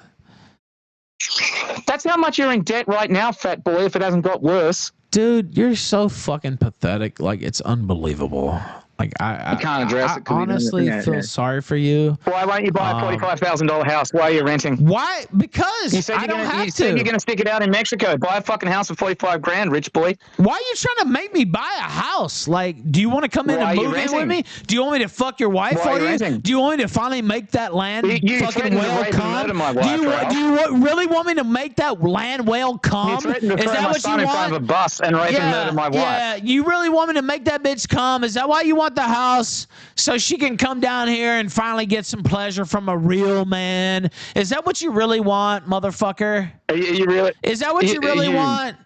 That's how much you're in debt right now, fat boy, if it hasn't got worse. Dude, you're so fucking pathetic. Like, it's unbelievable. Like, I can't address it. Honestly feel sorry for you. Why won't you buy a $45,000 house? Why are you renting? Why? Because you said you said you're going to stick it out in Mexico. Buy a fucking house for $45,000, rich boy. Why are you trying to make me buy a house? Like, do you want to come in and move in with me? Do you want me to fuck your wife for you? Do you want me to finally make that land fucking whale come? Do you really want me to make that land whale come? Is that what you want? In front of a bus and rape and murder my wife. Yeah, you really want me to make that bitch come? Is that why you want the house? So she can come down here and finally get some pleasure from a real man? Is that what you really want, motherfucker? You really? Is that what you really want?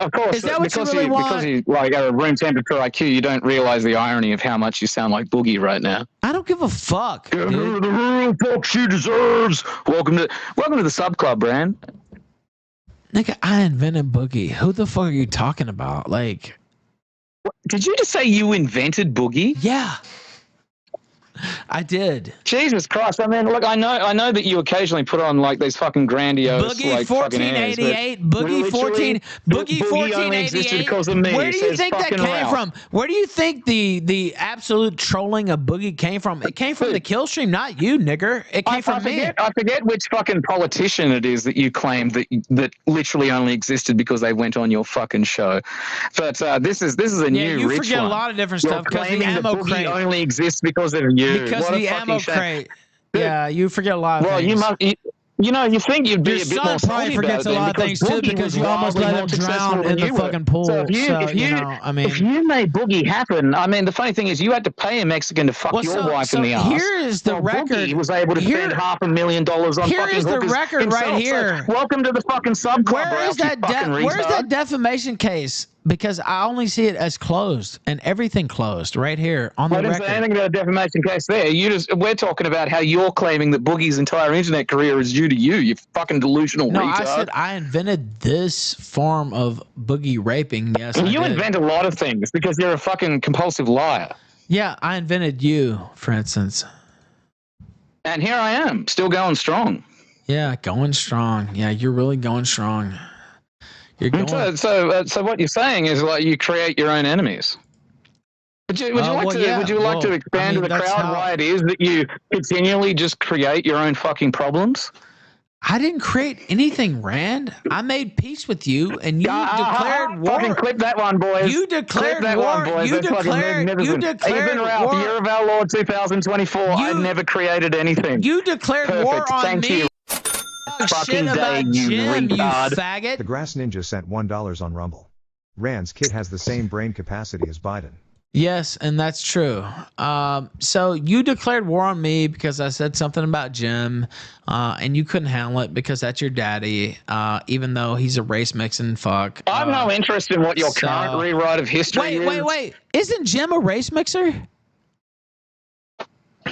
Of course. Is that what you really want? Because you like a room temperature IQ, you don't realize the irony of how much you sound like Boogie right now. I don't give a fuck. Give her the real fuck she deserves. Welcome to the sub club, Brand. Nigga, I invented Boogie. Who the fuck are you talking about? Like, did you just say you invented Boogie? Yeah. I did. Jesus Christ! I mean, look, I know that you occasionally put on like these fucking grandiose, Boogie like 1488, Boogie 14, Boogie 1488. Where do you think that came from? Where do you think the absolute trolling of Boogie came from? It came from the Killstream, not you, nigger. It came from me. I forget which fucking politician it is that you claimed that literally only existed because they went on your fucking show. But this is a new. You rich forget one. A lot of different stuff because the ammo crate only exists because of you. Because the ammo crate. Yeah, you forget a lot of things. Well, you think you'd be a bit more probably forgets a lot of things too because you almost let him drown in the fucking pool. So if you made Boogie happen, I mean, the funny thing is you had to pay a Mexican to fuck your wife in the ass. Here is the record. Boogie was able to spend $500,000 on fucking Here is the record right here. So welcome to the fucking sub club. Where's that defamation case? Because I only see it as closed and everything closed right here on the record. I didn't say anything about a defamation case there. We're talking about how you're claiming that Boogie's entire internet career is due to you. You fucking delusional retard. No, I said I invented this form of Boogie raping. Yes, you invent a lot of things because you're a fucking compulsive liar. Yeah, I invented you, for instance. And here I am, still going strong. Yeah, going strong. Yeah, you're really going strong. You're going. So what you're saying is like you create your own enemies. Would you like to expand to the crowd why it is that you continually just create your own fucking problems? I didn't create anything, Rand. I made peace with you, and you declared war. Fucking clip that one, boys. You declared clip that war. One, boys. You declared Even Ralph, war. Year of Our Lord 2024. I never created anything. You declared war on Thank me. You. Shit about Jim, you faggot. The Grass Ninja sent $1 on Rumble. Rand's kid has the same brain capacity as Biden. Yes, and that's true. So you declared war on me because I said something about Jim, and you couldn't handle it because that's your daddy, even though he's a race mixing fuck. I have no interest in what your current rewrite of history is. Wait. Isn't Jim a race mixer?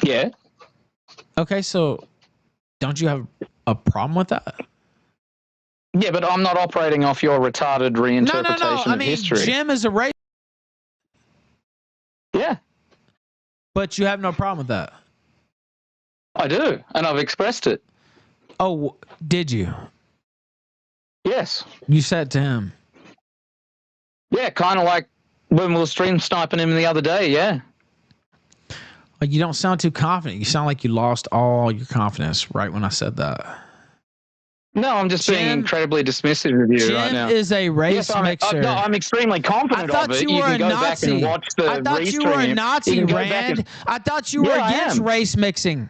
Yeah. Okay, so don't you have a problem with that? Yeah, but I'm not operating off your retarded reinterpretation of history. Jim is a race. Yeah. But you have no problem with that? I do, and I've expressed it. Oh, did you? Yes. You said to him? Yeah, kind of like when we were stream sniping him the other day, yeah. You don't sound too confident. You sound like you lost all your confidence right when I said that. No, I'm just being incredibly dismissive of you right now. Jim is a race mixer. No, I'm extremely confident of it. You can go back and watch the I thought you were a Nazi, Rand. I thought you were against race mixing.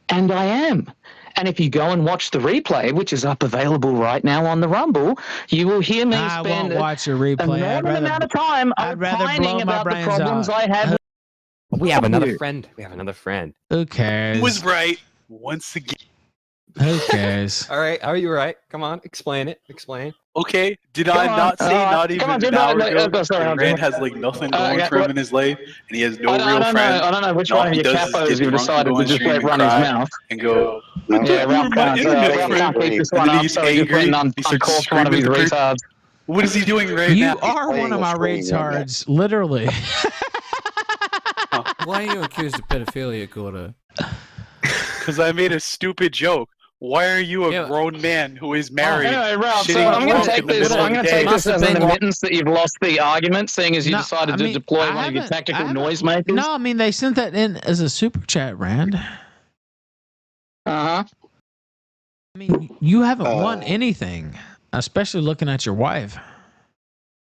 And I am. And if you go and watch the replay, which is up available right now on the Rumble, you will hear me spend watch your replay. an amount of time opining about the problems I have. We have another friend. Who cares? Who was right once again? Who cares? All right, are you right? Come on, explain it. Explain. Okay, did I not say not even an hour ago? Rand has like nothing going for him in his life, and he has no real friends. I don't know which one of your capos you've decided to just let run his mouth. And go, yeah, Ralph can't keep this one up, so you're putting on course one of his retards. What is he doing right now? You are one of my retards, literally. Why are you accused of pedophilia, Gordo? Because I made a stupid joke. Why are you a grown man who is married? Anyway, Ralph, so I'm going to take this as an admittance that you've lost the argument, seeing as you decided to deploy one of your tactical noisemakers. No, I mean, they sent that in as a super chat, Rand. Uh-huh. I mean, you haven't won anything, especially looking at your wife.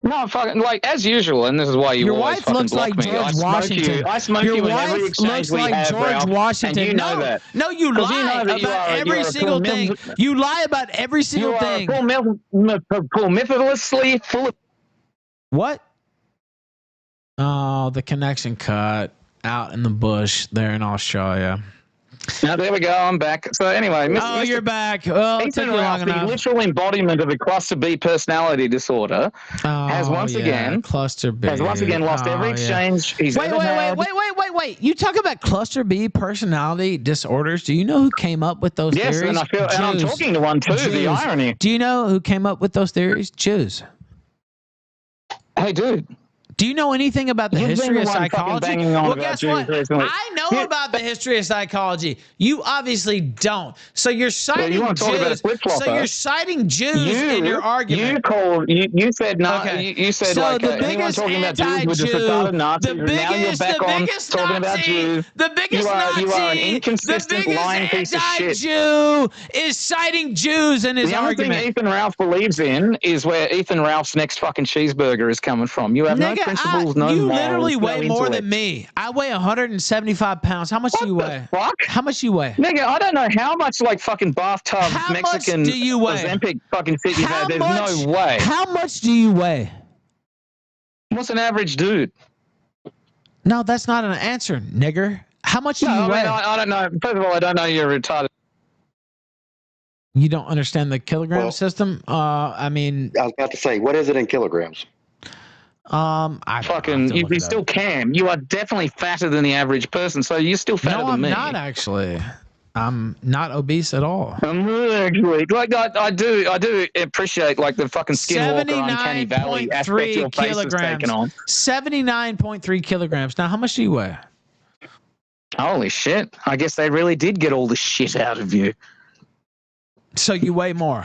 No, fucking like as usual, and this is why you your always wife looks block like me. George Washington. I smoke you in every exchange we have, Ralph, Washington. and you know that. No, you lie about every single thing. You lie about every single thing. You are prolificously full of. What? Oh, the connection cut out in the bush there in Australia. Now there we go. I'm back. So anyway, you're back. Well, it took you long enough. The literal embodiment of a cluster B personality disorder has once again cluster B lost every exchange he's ever had. Wait. You talk about cluster B personality disorders. Do you know who came up with those theories? Yes, and I'm talking to one too. Jews. The irony. Do you know who came up with those theories? Jews. Hey, dude. Do you know anything about the history of psychology? Well, guess what? I know about the history of psychology. You obviously don't. So you're citing Jews. So you're citing Jews in your argument. You said no. Okay. You said so the biggest talking about Jews were just retarded Nazis. Now you're back on talking about Jews. The biggest Nazi. You are an inconsistent, lying piece of shit. Jew is citing Jews in his argument. The only thing Ethan Ralph believes in is where Ethan Ralph's next fucking cheeseburger is coming from. You have no principles, no morals. You literally weigh more than me. I weigh 175 pounds. How much do you weigh? Fuck? How much do you weigh? Nigga, I don't know how much like fucking bathtub Mexican Ozempic fucking shit you've had. There's no way. How much do you weigh? What's an average dude? No, that's not an answer, nigger. How much do you weigh? I don't know. First of all, I don't know you're retarded. You don't understand the kilogram system? I mean, I was about to say, what is it in kilograms? You still can. You are definitely fatter than the average person, so you're still fatter than me. No, I'm not actually. I'm not obese at all. I'm actually I do appreciate like the fucking skinwalker uncanny valley aspect your face has taken on. 79.3 kilograms. Now, how much do you weigh? Holy shit! I guess they really did get all the shit out of you. So you weigh more.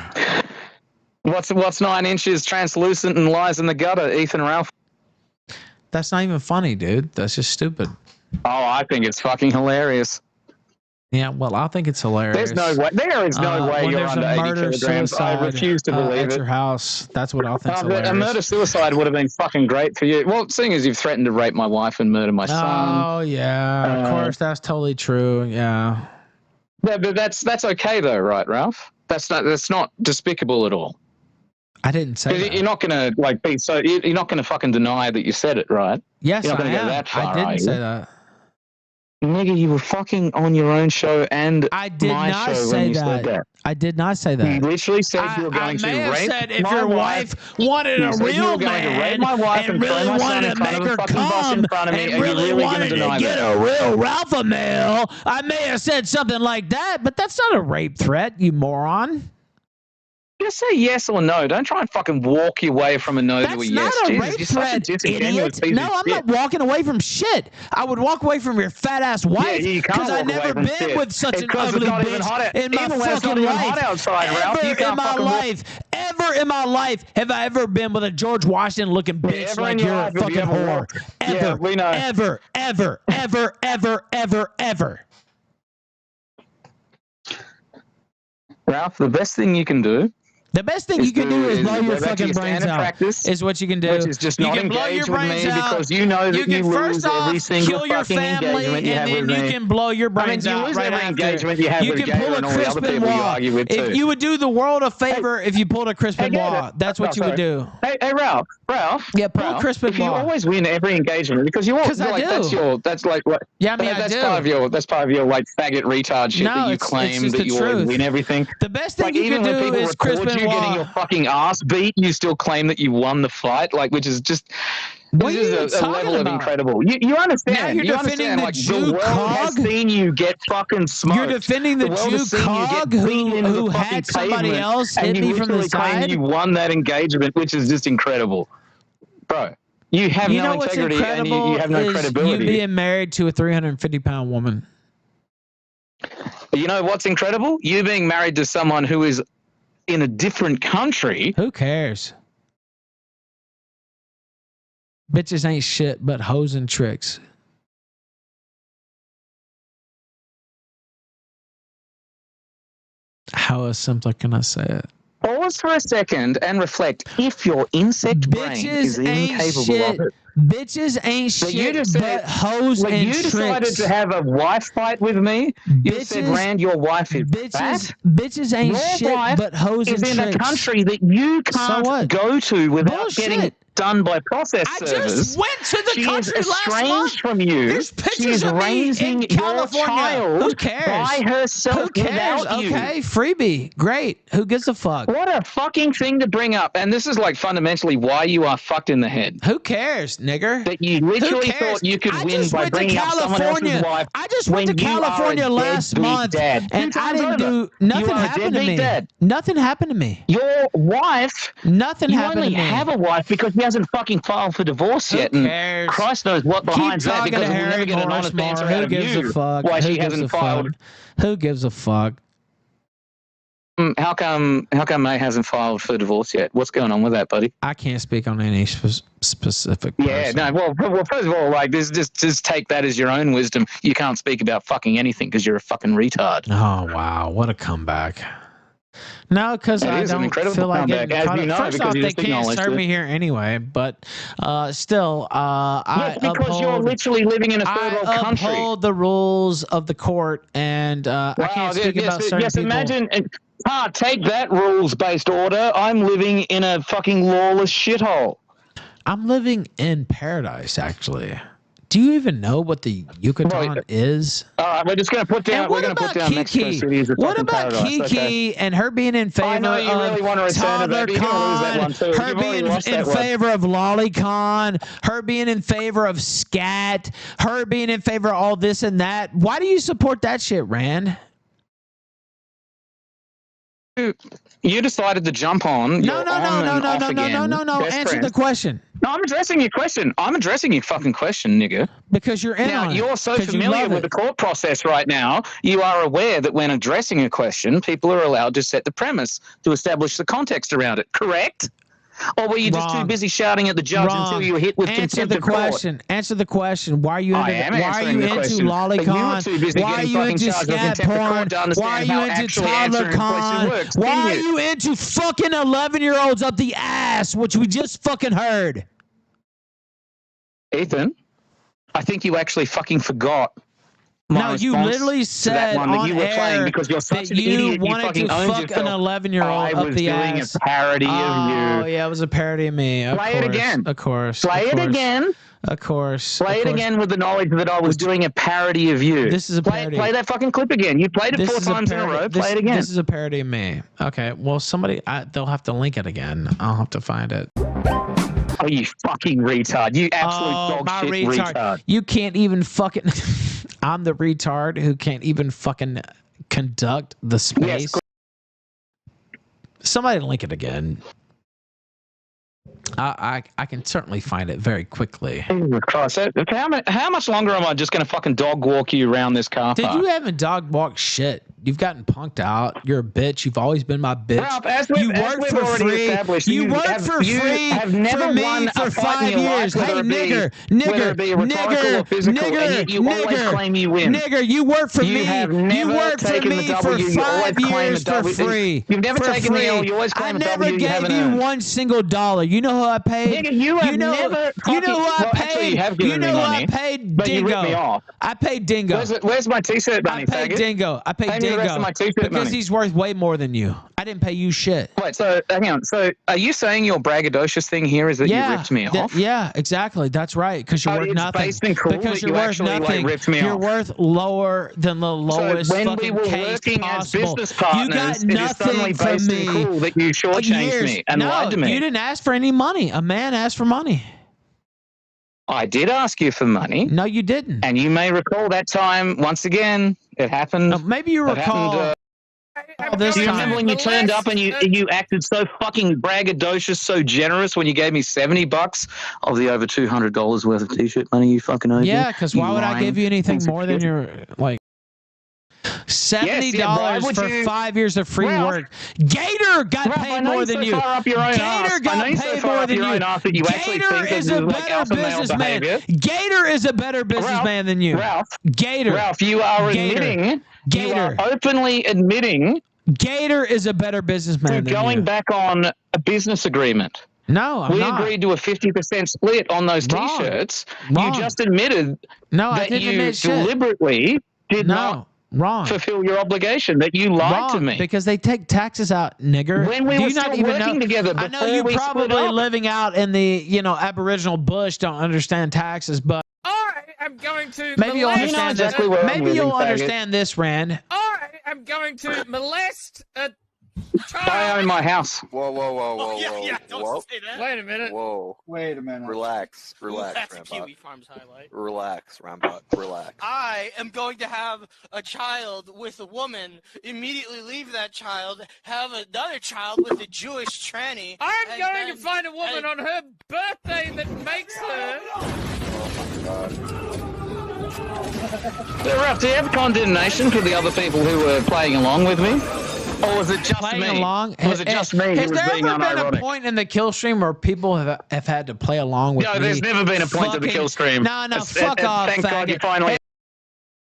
What's 9 inches translucent and lies in the gutter, Ethan Ralph? That's not even funny, dude. That's just stupid. Oh, I think it's fucking hilarious. Yeah, well, I think it's hilarious. There is no way you're under 80 kilograms. I refuse to believe it. At your house, that's what I think is hilarious. A murder-suicide would have been fucking great for you. Well, seeing as you've threatened to rape my wife and murder my son. Oh, yeah. Of course, that's totally true. Yeah. But that's okay, though, right, Ralph? That's not despicable at all. I didn't say that. You're not gonna you're not gonna fucking deny that you said it, right? Yes, you're not gonna go that far, I didn't say that. Nigga, you were fucking on your own show and I did my not show say when you that. said that. I did not say that. You literally said you were going to rape said if my your wife wanted a real man my wife and really wanted to make her come and really wanted to get a real Ralphamale, I may have said something like that, but that's not a rape threat, you moron. Just say yes or no. Don't try and fucking walk your way from a no to a yes. That's not a rape threat, idiot. No, I'm not walking away from shit. I would walk away from your fat ass wife because I've never been with such an ugly bitch in my fucking life. Ever in my life have I ever been with a George Washington looking bitch like you're a fucking whore. Ever. Ralph, the best thing you can do. The best thing you can do is blow your fucking brains out. Is what you can do. Which is just not engage with me because you know that you lose every single fucking engagement you have with me. You can blow your brains out. You lose every engagement you have with Gator and all the other people you argue with too. If you would do the world a favor if you pulled a Chris Benoit, that's what you would do. Hey, Ralph. Yeah, pull a Chris Benoit. You always win every engagement because you always like that's like what. Yeah, I mean that's part of your like faggot retard shit that you claim that you always win everything. The best thing you can do is Chris Benoit. You getting your fucking ass beat, you still claim that you won the fight, like, which is just this is a level of incredible. You understand? Now you're defending the Jew CUCK has seen you get fucking smoked. You're defending the Jew CUCK who had somebody else hit me from the side. You won that engagement, which is just incredible, bro. You have no integrity and you have no credibility. You being married to a 350-pound woman. You know what's incredible? You being married to someone who is in a different country. Who cares? Bitches ain't shit but hoes and tricks. How simply can I say it? Pause for a second and reflect. If your insect brain is incapable of it. Bitches ain't shit but hoes and tricks. You decided to have a wife fight with me. You said, Rand, your wife is fat. Bitches ain't shit but hoes and tricks. Is in a country that you can't go to without getting done by process servers. I just went to the country last month. She is estranged from you. There's pictures of me in California. Who cares? By herself. Who cares? Okay, freebie. Great. Who gives a fuck? What a fucking thing to bring up. And this is like fundamentally why you are fucked in the head. Who cares, nigger? That you literally thought you could win by bringing up someone else's wife. I just went to California last month and I didn't do nothing happened to me. Nothing happened to me. Your wife. Nothing happened to me. You only have a wife because he hasn't fucking filed for divorce yet. Who cares? And Christ knows what behind that because we'll never get an honest answer out of you why she hasn't filed. Who gives a fuck? How come May hasn't filed for divorce yet? What's going on with that, buddy? I can't speak on any specific person. Yeah, no. Well, first of all, like, just take that as your own wisdom. You can't speak about fucking anything because you're a fucking retard. Oh wow, what a comeback! No, because I don't feel like getting caught up. First off, they can't serve me here anyway, but still, because you're literally living in a third world country. I uphold the rules of the court, and I can't speak about certain people. Imagine. Take that rules-based order. I'm living in a fucking lawless shithole. I'm living in paradise, actually. Do you even know what the Yucatan is? All right, we're just going to put down. We're going to put down Mexico City as a What about paradise. Kiki and her being in favor I know you of really want to return to that, but you're going to lose that one too. her being in favor of Lolicon, her being in favor of Scat, her being in favor of all this and that? Why do you support that shit, Rand? You decided to jump on. No. Answer the question. No, I'm addressing your question. I'm addressing your fucking question, nigga. Because you're in now, on you're so familiar with the court process right now, you are aware that when addressing a question, people are allowed to set the premise to establish the context around it, correct? Or were you just too busy shouting at the judge until you were hit with contempt of court? Answer the question. Why are you into Lolicon? Why are you into scat porn? Why are you into toddler con? Why are you into fucking 11-year-olds up the ass, which we just fucking heard? Ethan, I think you actually fucking forgot. No, you literally said on air that you wanted to fuck an 11-year-old up the ass. I was doing a parody of you. Oh, yeah, it was a parody of me. Play it again. Of course. Play it again. Of course. Play it again with the knowledge that I was doing a parody of you. This is a parody. Play that fucking clip again. You played it 4 times in a row. Play it again. This is a parody of me. Okay, well, they'll have to link it again. I'll have to find it. Oh, you fucking retard. You absolute dog shit retard. You can't even fucking... I'm the retard who can't even fucking conduct the space. Yes. Somebody link it again. I can certainly find it very quickly. How much longer am I just going to fucking dog walk you around this car park? You haven't dog walked shit. You've gotten punked out. You're a bitch. You've always been my bitch. Ralph, you work for free. You work for free for me for 5 years. Hey, nigger. You work for me. You work for me for 5 years for free. You've never taken the L. You always claim a W. I never gave you one single dollar. You know who I paid? Nigga, you know who I paid? You know who I paid? Dingo. I paid Dingo. Where's my t-shirt, bunny? I paid Dingo. I paid Dingo because he's worth way more than you. I didn't pay you shit. Wait, so hang on. So are you saying your braggadocious thing here is that you ripped me off? Yeah, exactly. That's right. Because you're worth nothing. Because you're worth nothing. You're worth lower than the lowest fucking case possible. You got nothing from me. Cool that you shortchanged me and lied to me. You didn't ask for any money. A man asked for money. I did ask you for money. No, you didn't. And you may recall that time, once again, it happened. Maybe you recall. Do you remember when you turned up and you acted so fucking braggadocious, so generous when you gave me $70 of the over $200 worth of t-shirt money you fucking owed me? Yeah, because why would I give you anything more than your, like, $70 for 5 years of free work? Gator got paid more than you. Gator got paid more than you. Gator is a better businessman. Gator is a better businessman than you. Gator. Ralph, you are admitting. Gator. You are openly admitting. Gator is a better businessman than you. Going back on a business agreement. No, I'm not. We agreed to a 50% split on those t-shirts. You just admitted that you deliberately did not fulfill your obligation, that you lied to me. Because they take taxes out, nigger. When we were still working together, I know you probably living out in the Aboriginal bush don't understand taxes, but I'm going to maybe you'll understand this. Maybe you'll understand this, Rand. I am going to molest a child. I own my house. Whoa. Yeah, don't say that. Wait a minute. Wait a minute. Relax, that's Randbot. a Kiwi Farms highlight. Relax, Randbot. Relax. I am going to have a child with a woman, immediately leave that child, have another child with a Jewish tranny. I'm going to find a woman on her birthday that makes her... So, Ralph, do you have condemnation for the other people who were playing along with me? Or was it just playing me? Along? Was it just me who was being unironic? Has there ever been a point in the Killstream where people have had to play along with me? No, there's never been a point to the Killstream. No, fuck off, thank God you finally...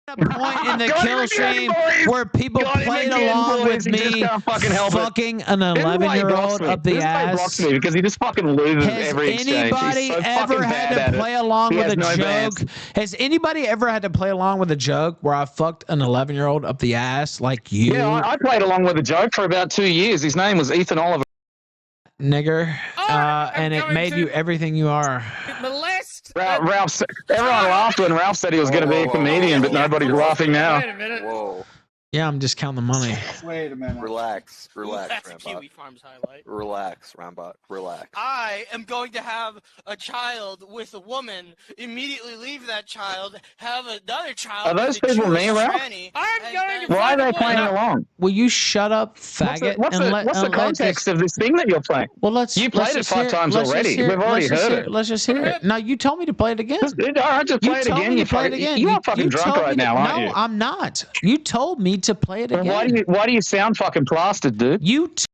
A point in the Killstream where people played along with me fucking an 11-year-old up the ass. Because he just fucking loses every exchange. Has anybody ever had to play along with a joke? Has anybody ever had to play along with a joke where I fucked an 11-year-old up the ass like you? Yeah, I played along with a joke for about 2 years. His name was Ethan Oliver. Nigger. And it made you everything you are. Molest Ralph, everyone laughed when Ralph said he was going to be a comedian, but nobody's laughing now. Wait a minute. Whoa. Yeah, I'm just counting the money. Wait a minute. Relax, That's a Randbot. Kiwi Farms highlight. Relax, Randbot. Relax. I am going to have a child with a woman, immediately leave that child, have another child. Are those with a people Jewish me, Ralph? tranny, I'm going to Why are they playing woman. along? Will you shut up, faggot? What's the context of this thing that you're playing? Well, you played it 5 times already. We've already heard it. Let's just hear it. No, you told me to play it again. Just play it again. You are fucking drunk right now, aren't you? No, I'm not. You told me to play it again. Why do you sound fucking plastered, dude? You told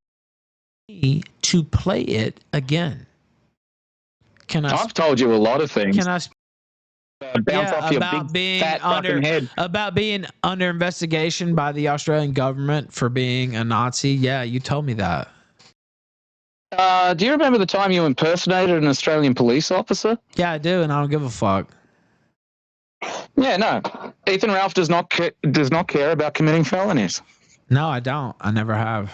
me to play it again. I've told you a lot of things. Can I bounce off your big fat fucking head? About being under investigation by the Australian government for being a Nazi? Yeah, you told me that. Do you remember the time you impersonated an Australian police officer? Yeah, I do, and I don't give a fuck. Yeah, no. Ethan Ralph does not care about committing felonies. No, I don't. I never have.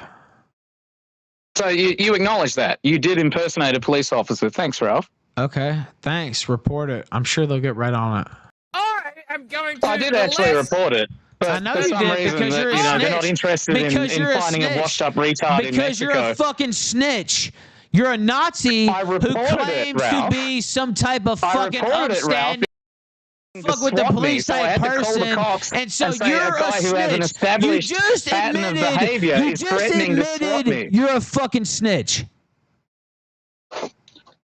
So you acknowledge that. You did impersonate a police officer. Thanks, Ralph. Okay, thanks. Report it. I'm sure they'll get right on it. I am going to. I did actually report it. But I know for you some did reason because you're a snitch. they're not interested in finding a washed-up retard in Mexico. Because you're a fucking snitch. You're a Nazi who claims to be some type of fucking upstanding. Fuck with the police type person, and so you're a snitch. You just admitted you're a fucking snitch.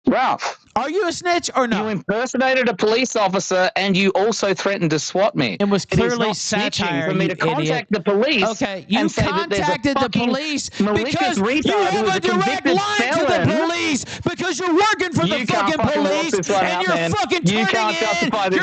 Ralph, are you a snitch or no? You impersonated a police officer, and you also threatened to swat me. It was clearly satire, for me to contact the police. Okay, you contacted the police because you have a direct line to the police because you're working for the fucking police and you're fucking turning in other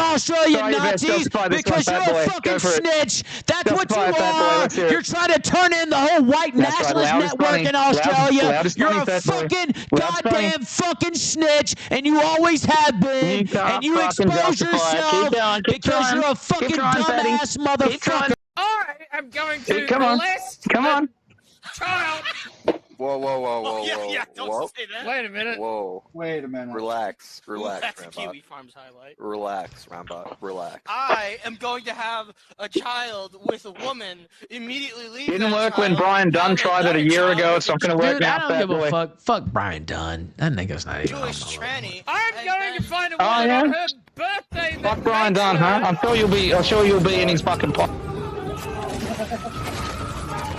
Australian Nazis because you're a fucking snitch. That's what you are. You're trying to turn in the whole white nationalist network in Australia. You're a fucking goddamn fucking snitch, and you always have been, and you expose yourself because you're a fucking dumbass motherfucker. I am going to list child. Whoa. Yeah, don't say that. Wait a minute. Wait a minute. Relax, That's a Randbot. Kiwi Farms highlight. Relax, Randbot. Relax. I am going to have a child with a woman, immediately leave Didn't work when Brian Dunn tried it a year ago. It's not going to work now. I don't give a fuck. Fuck Brian Dunn. That nigga's not even. Jewish tranny. I'm going to find a woman on her birthday. Fuck Brian Dunn, huh? I'm sure you'll be in his fucking pot.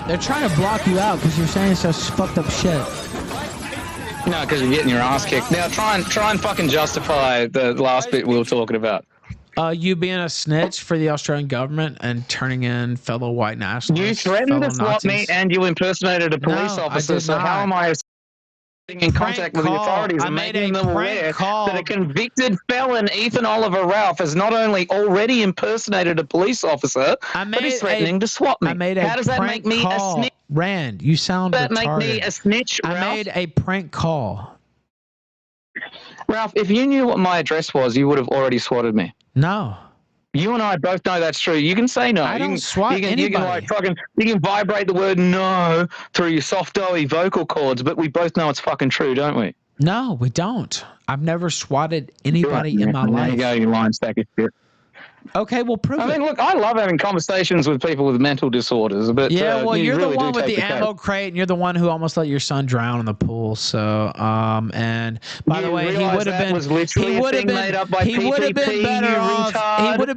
They're trying to block you out because you're saying such fucked up shit. No, because you're getting your ass kicked. Now try and fucking justify the last bit we were talking about. You being a snitch for the Australian government and turning in fellow white nationalists. You threatened to swat me and you impersonated a police officer. So how am I in contact with the authorities and making them aware that a convicted felon, Ethan Oliver Ralph, has not only already impersonated a police officer, but is threatening to swat me? How does that make me a snitch? Rand, you sound retarded. Does that make me a snitch, Ralph? I made a prank call. Ralph, if you knew what my address was, you would have already swatted me. No. You and I both know that's true. You can say no. I don't swat anybody. You can vibrate the word no through your soft, doughy vocal cords, but we both know it's fucking true, don't we? No, we don't. I've never swatted anybody in my life. There you go, you lying stack of shit. Okay, well, prove it. I mean, look, I love having conversations with people with mental disorders, but yeah, well, you're really the one with the ammo crate, and you're the one who almost let your son drown in the pool. So, and by the way, he would have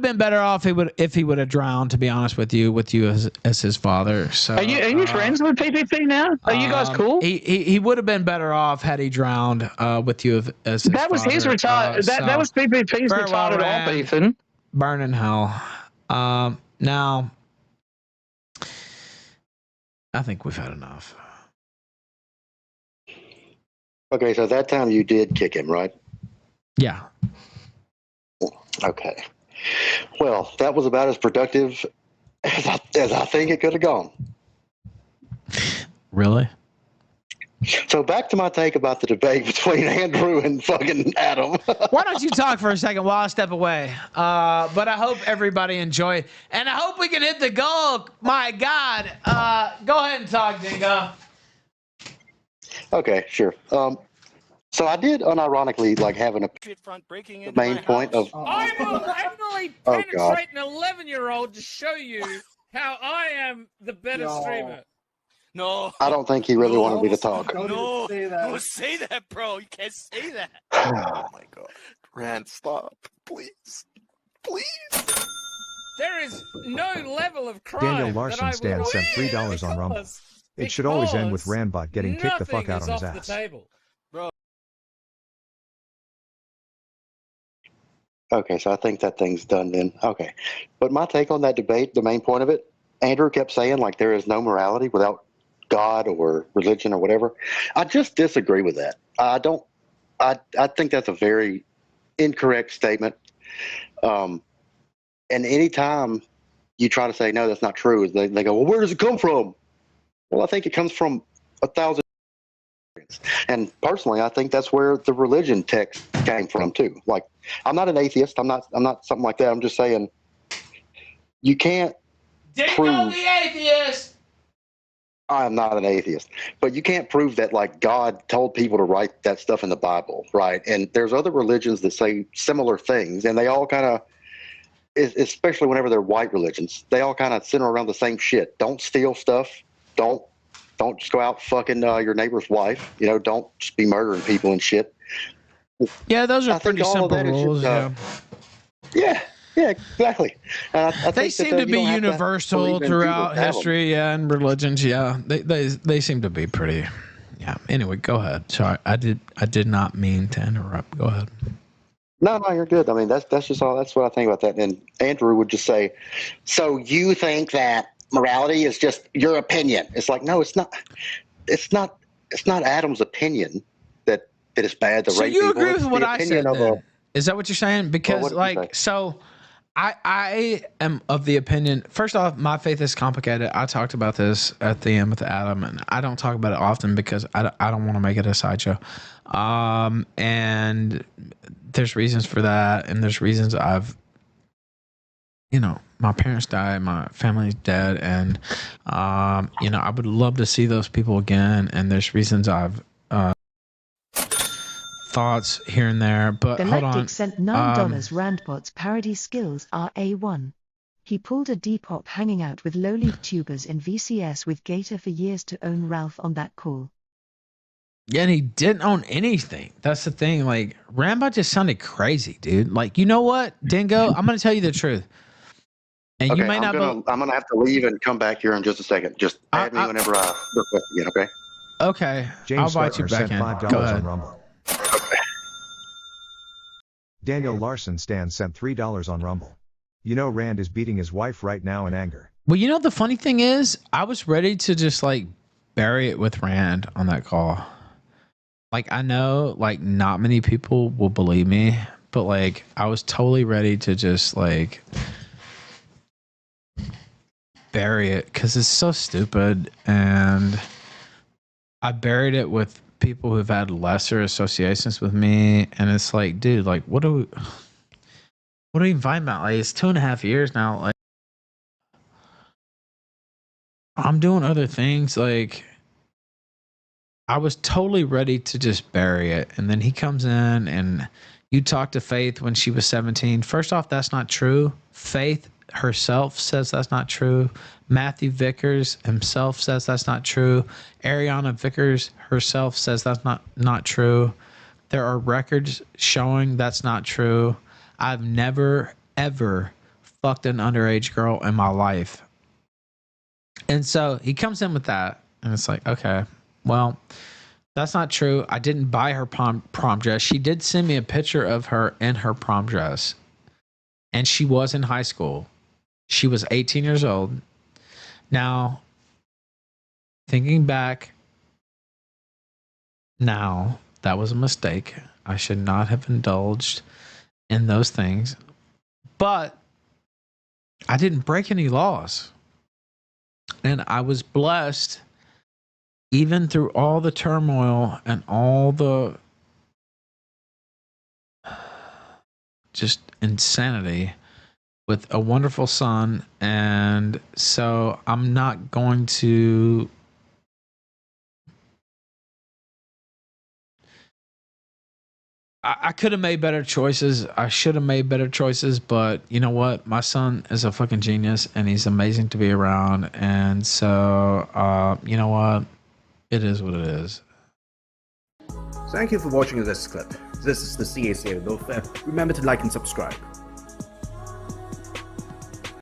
been better off if he would have drowned. To be honest with you as his father. So, are you friends with PPP now? Are you guys cool? He would have been better off had he drowned with you as his that was father. His retard. That was PPP's retarded off, Ethan. Burn in hell. Now, I think we've had enough. Okay, so that time you did kick him, right? Yeah. Okay. Well, that was about as productive as I think it could have gone. Really? So back to my take about the debate between Andrew and fucking Adam. Why don't you talk for a second while I step away? But I hope everybody enjoyed, and I hope we can hit the goal. My God. Go ahead and talk, Dingo. Okay, sure. So I did unironically like having a front breaking the main point of. I will happily penetrate an 11-year-old to show you how I am the better streamer. No, I don't think he really wanted me to talk. No, don't say that, bro. You can't say that. Oh my god, Rand, stop, please, please. There is no level of crime. Daniel Larson Stan sent $3 on Rumble. It should always end with Randbot getting kicked the fuck out on his ass. Okay, so I think that thing's done then. Okay. But my take on that debate, the main point of it, Andrew kept saying like there is no morality without God or religion or whatever. I just disagree with that. I think that's a very incorrect statement. And anytime you try to say, no, that's not true, they go, well, where does it come from? Well, I think it comes from 1,000. And personally, I think that's where the religion text came from too. Like, I'm not an atheist. I'm not something like that. I'm just saying you can't prove the atheist. I am not an atheist, but you can't prove that like God told people to write that stuff in the Bible, right? And there's other religions that say similar things, and they all kind of, especially whenever they're white religions, they all kind of center around the same shit. Don't steal stuff. Don't just go out fucking your neighbor's wife. You know, don't just be murdering people and shit. Yeah, those are pretty simple rules. Yeah, exactly. They seem to be universal throughout history, and religions. Yeah, they seem to be pretty. Yeah. Anyway, go ahead. Sorry, I did not mean to interrupt. Go ahead. No, you're good. I mean, that's just all. That's what I think about that. And Andrew would just say, "So you think that morality is just your opinion?" It's like, no, it's not. It's not Adam's opinion that it's bad to rape people. So you agree with what I said? Is that what you're saying? Because I am of the opinion. First off, my faith is complicated. I talked about this at the end with Adam, and I don't talk about it often because I don't want to make it a sideshow. And there's reasons for that, and there's reasons my parents died, my family's dead, and I would love to see those people again. And there's reasons I've thoughts here and there, but Galactic hold on. Sent $9. Randbot's parody skills are A1. He pulled a Depop hanging out with low-leaf tubers in VCS with Gator for years to own Ralph on that call. Yeah, and he didn't own anything. That's the thing. Like, Randbot just sounded crazy, dude. Like, you know what, Dingo? I'm going to tell you the truth. And okay, you may I'm gonna have to leave and come back here in just a second. Just add me whenever I request again, okay? Okay. James I'll invite you back in. $5 Go ahead. on Rumble. Daniel Larson Stan sent $3 on Rumble. You know Rand is beating his wife right now in anger. Well, you know, the funny thing is, I was ready to just like bury it with Rand on that call. Like, I know like not many people will believe me, but like I was totally ready to just like bury it because it's so stupid. And I buried it with people who've had lesser associations with me, and it's like, dude, like what are we fighting about? Like, it's 2.5 years now. Like, I'm doing other things. Like, I was totally ready to just bury it, and then he comes in and you talked to Faith when she was 17. First off, that's not true. Faith herself says that's not true. Matthew Vickers himself says that's not true. Ariana Vickers herself says that's not true. There are records showing that's not true. I've never, ever fucked an underage girl in my life. And so he comes in with that, and it's like, okay, well, that's not true. I didn't buy her prom dress. She did send me a picture of her in her prom dress, and she was in high school. She was 18 years old. Now, thinking back, now, that was a mistake. I should not have indulged in those things. But I didn't break any laws. And I was blessed, even through all the turmoil and all the just insanity, with a wonderful son. And so I'm not going to I could have made better choices. I should have made better choices, but you know what? My son is a fucking genius, and he's amazing to be around. And so, you know what? It is what it is. Thank you for watching this clip. This is the CACA Welfare. Remember to like and subscribe.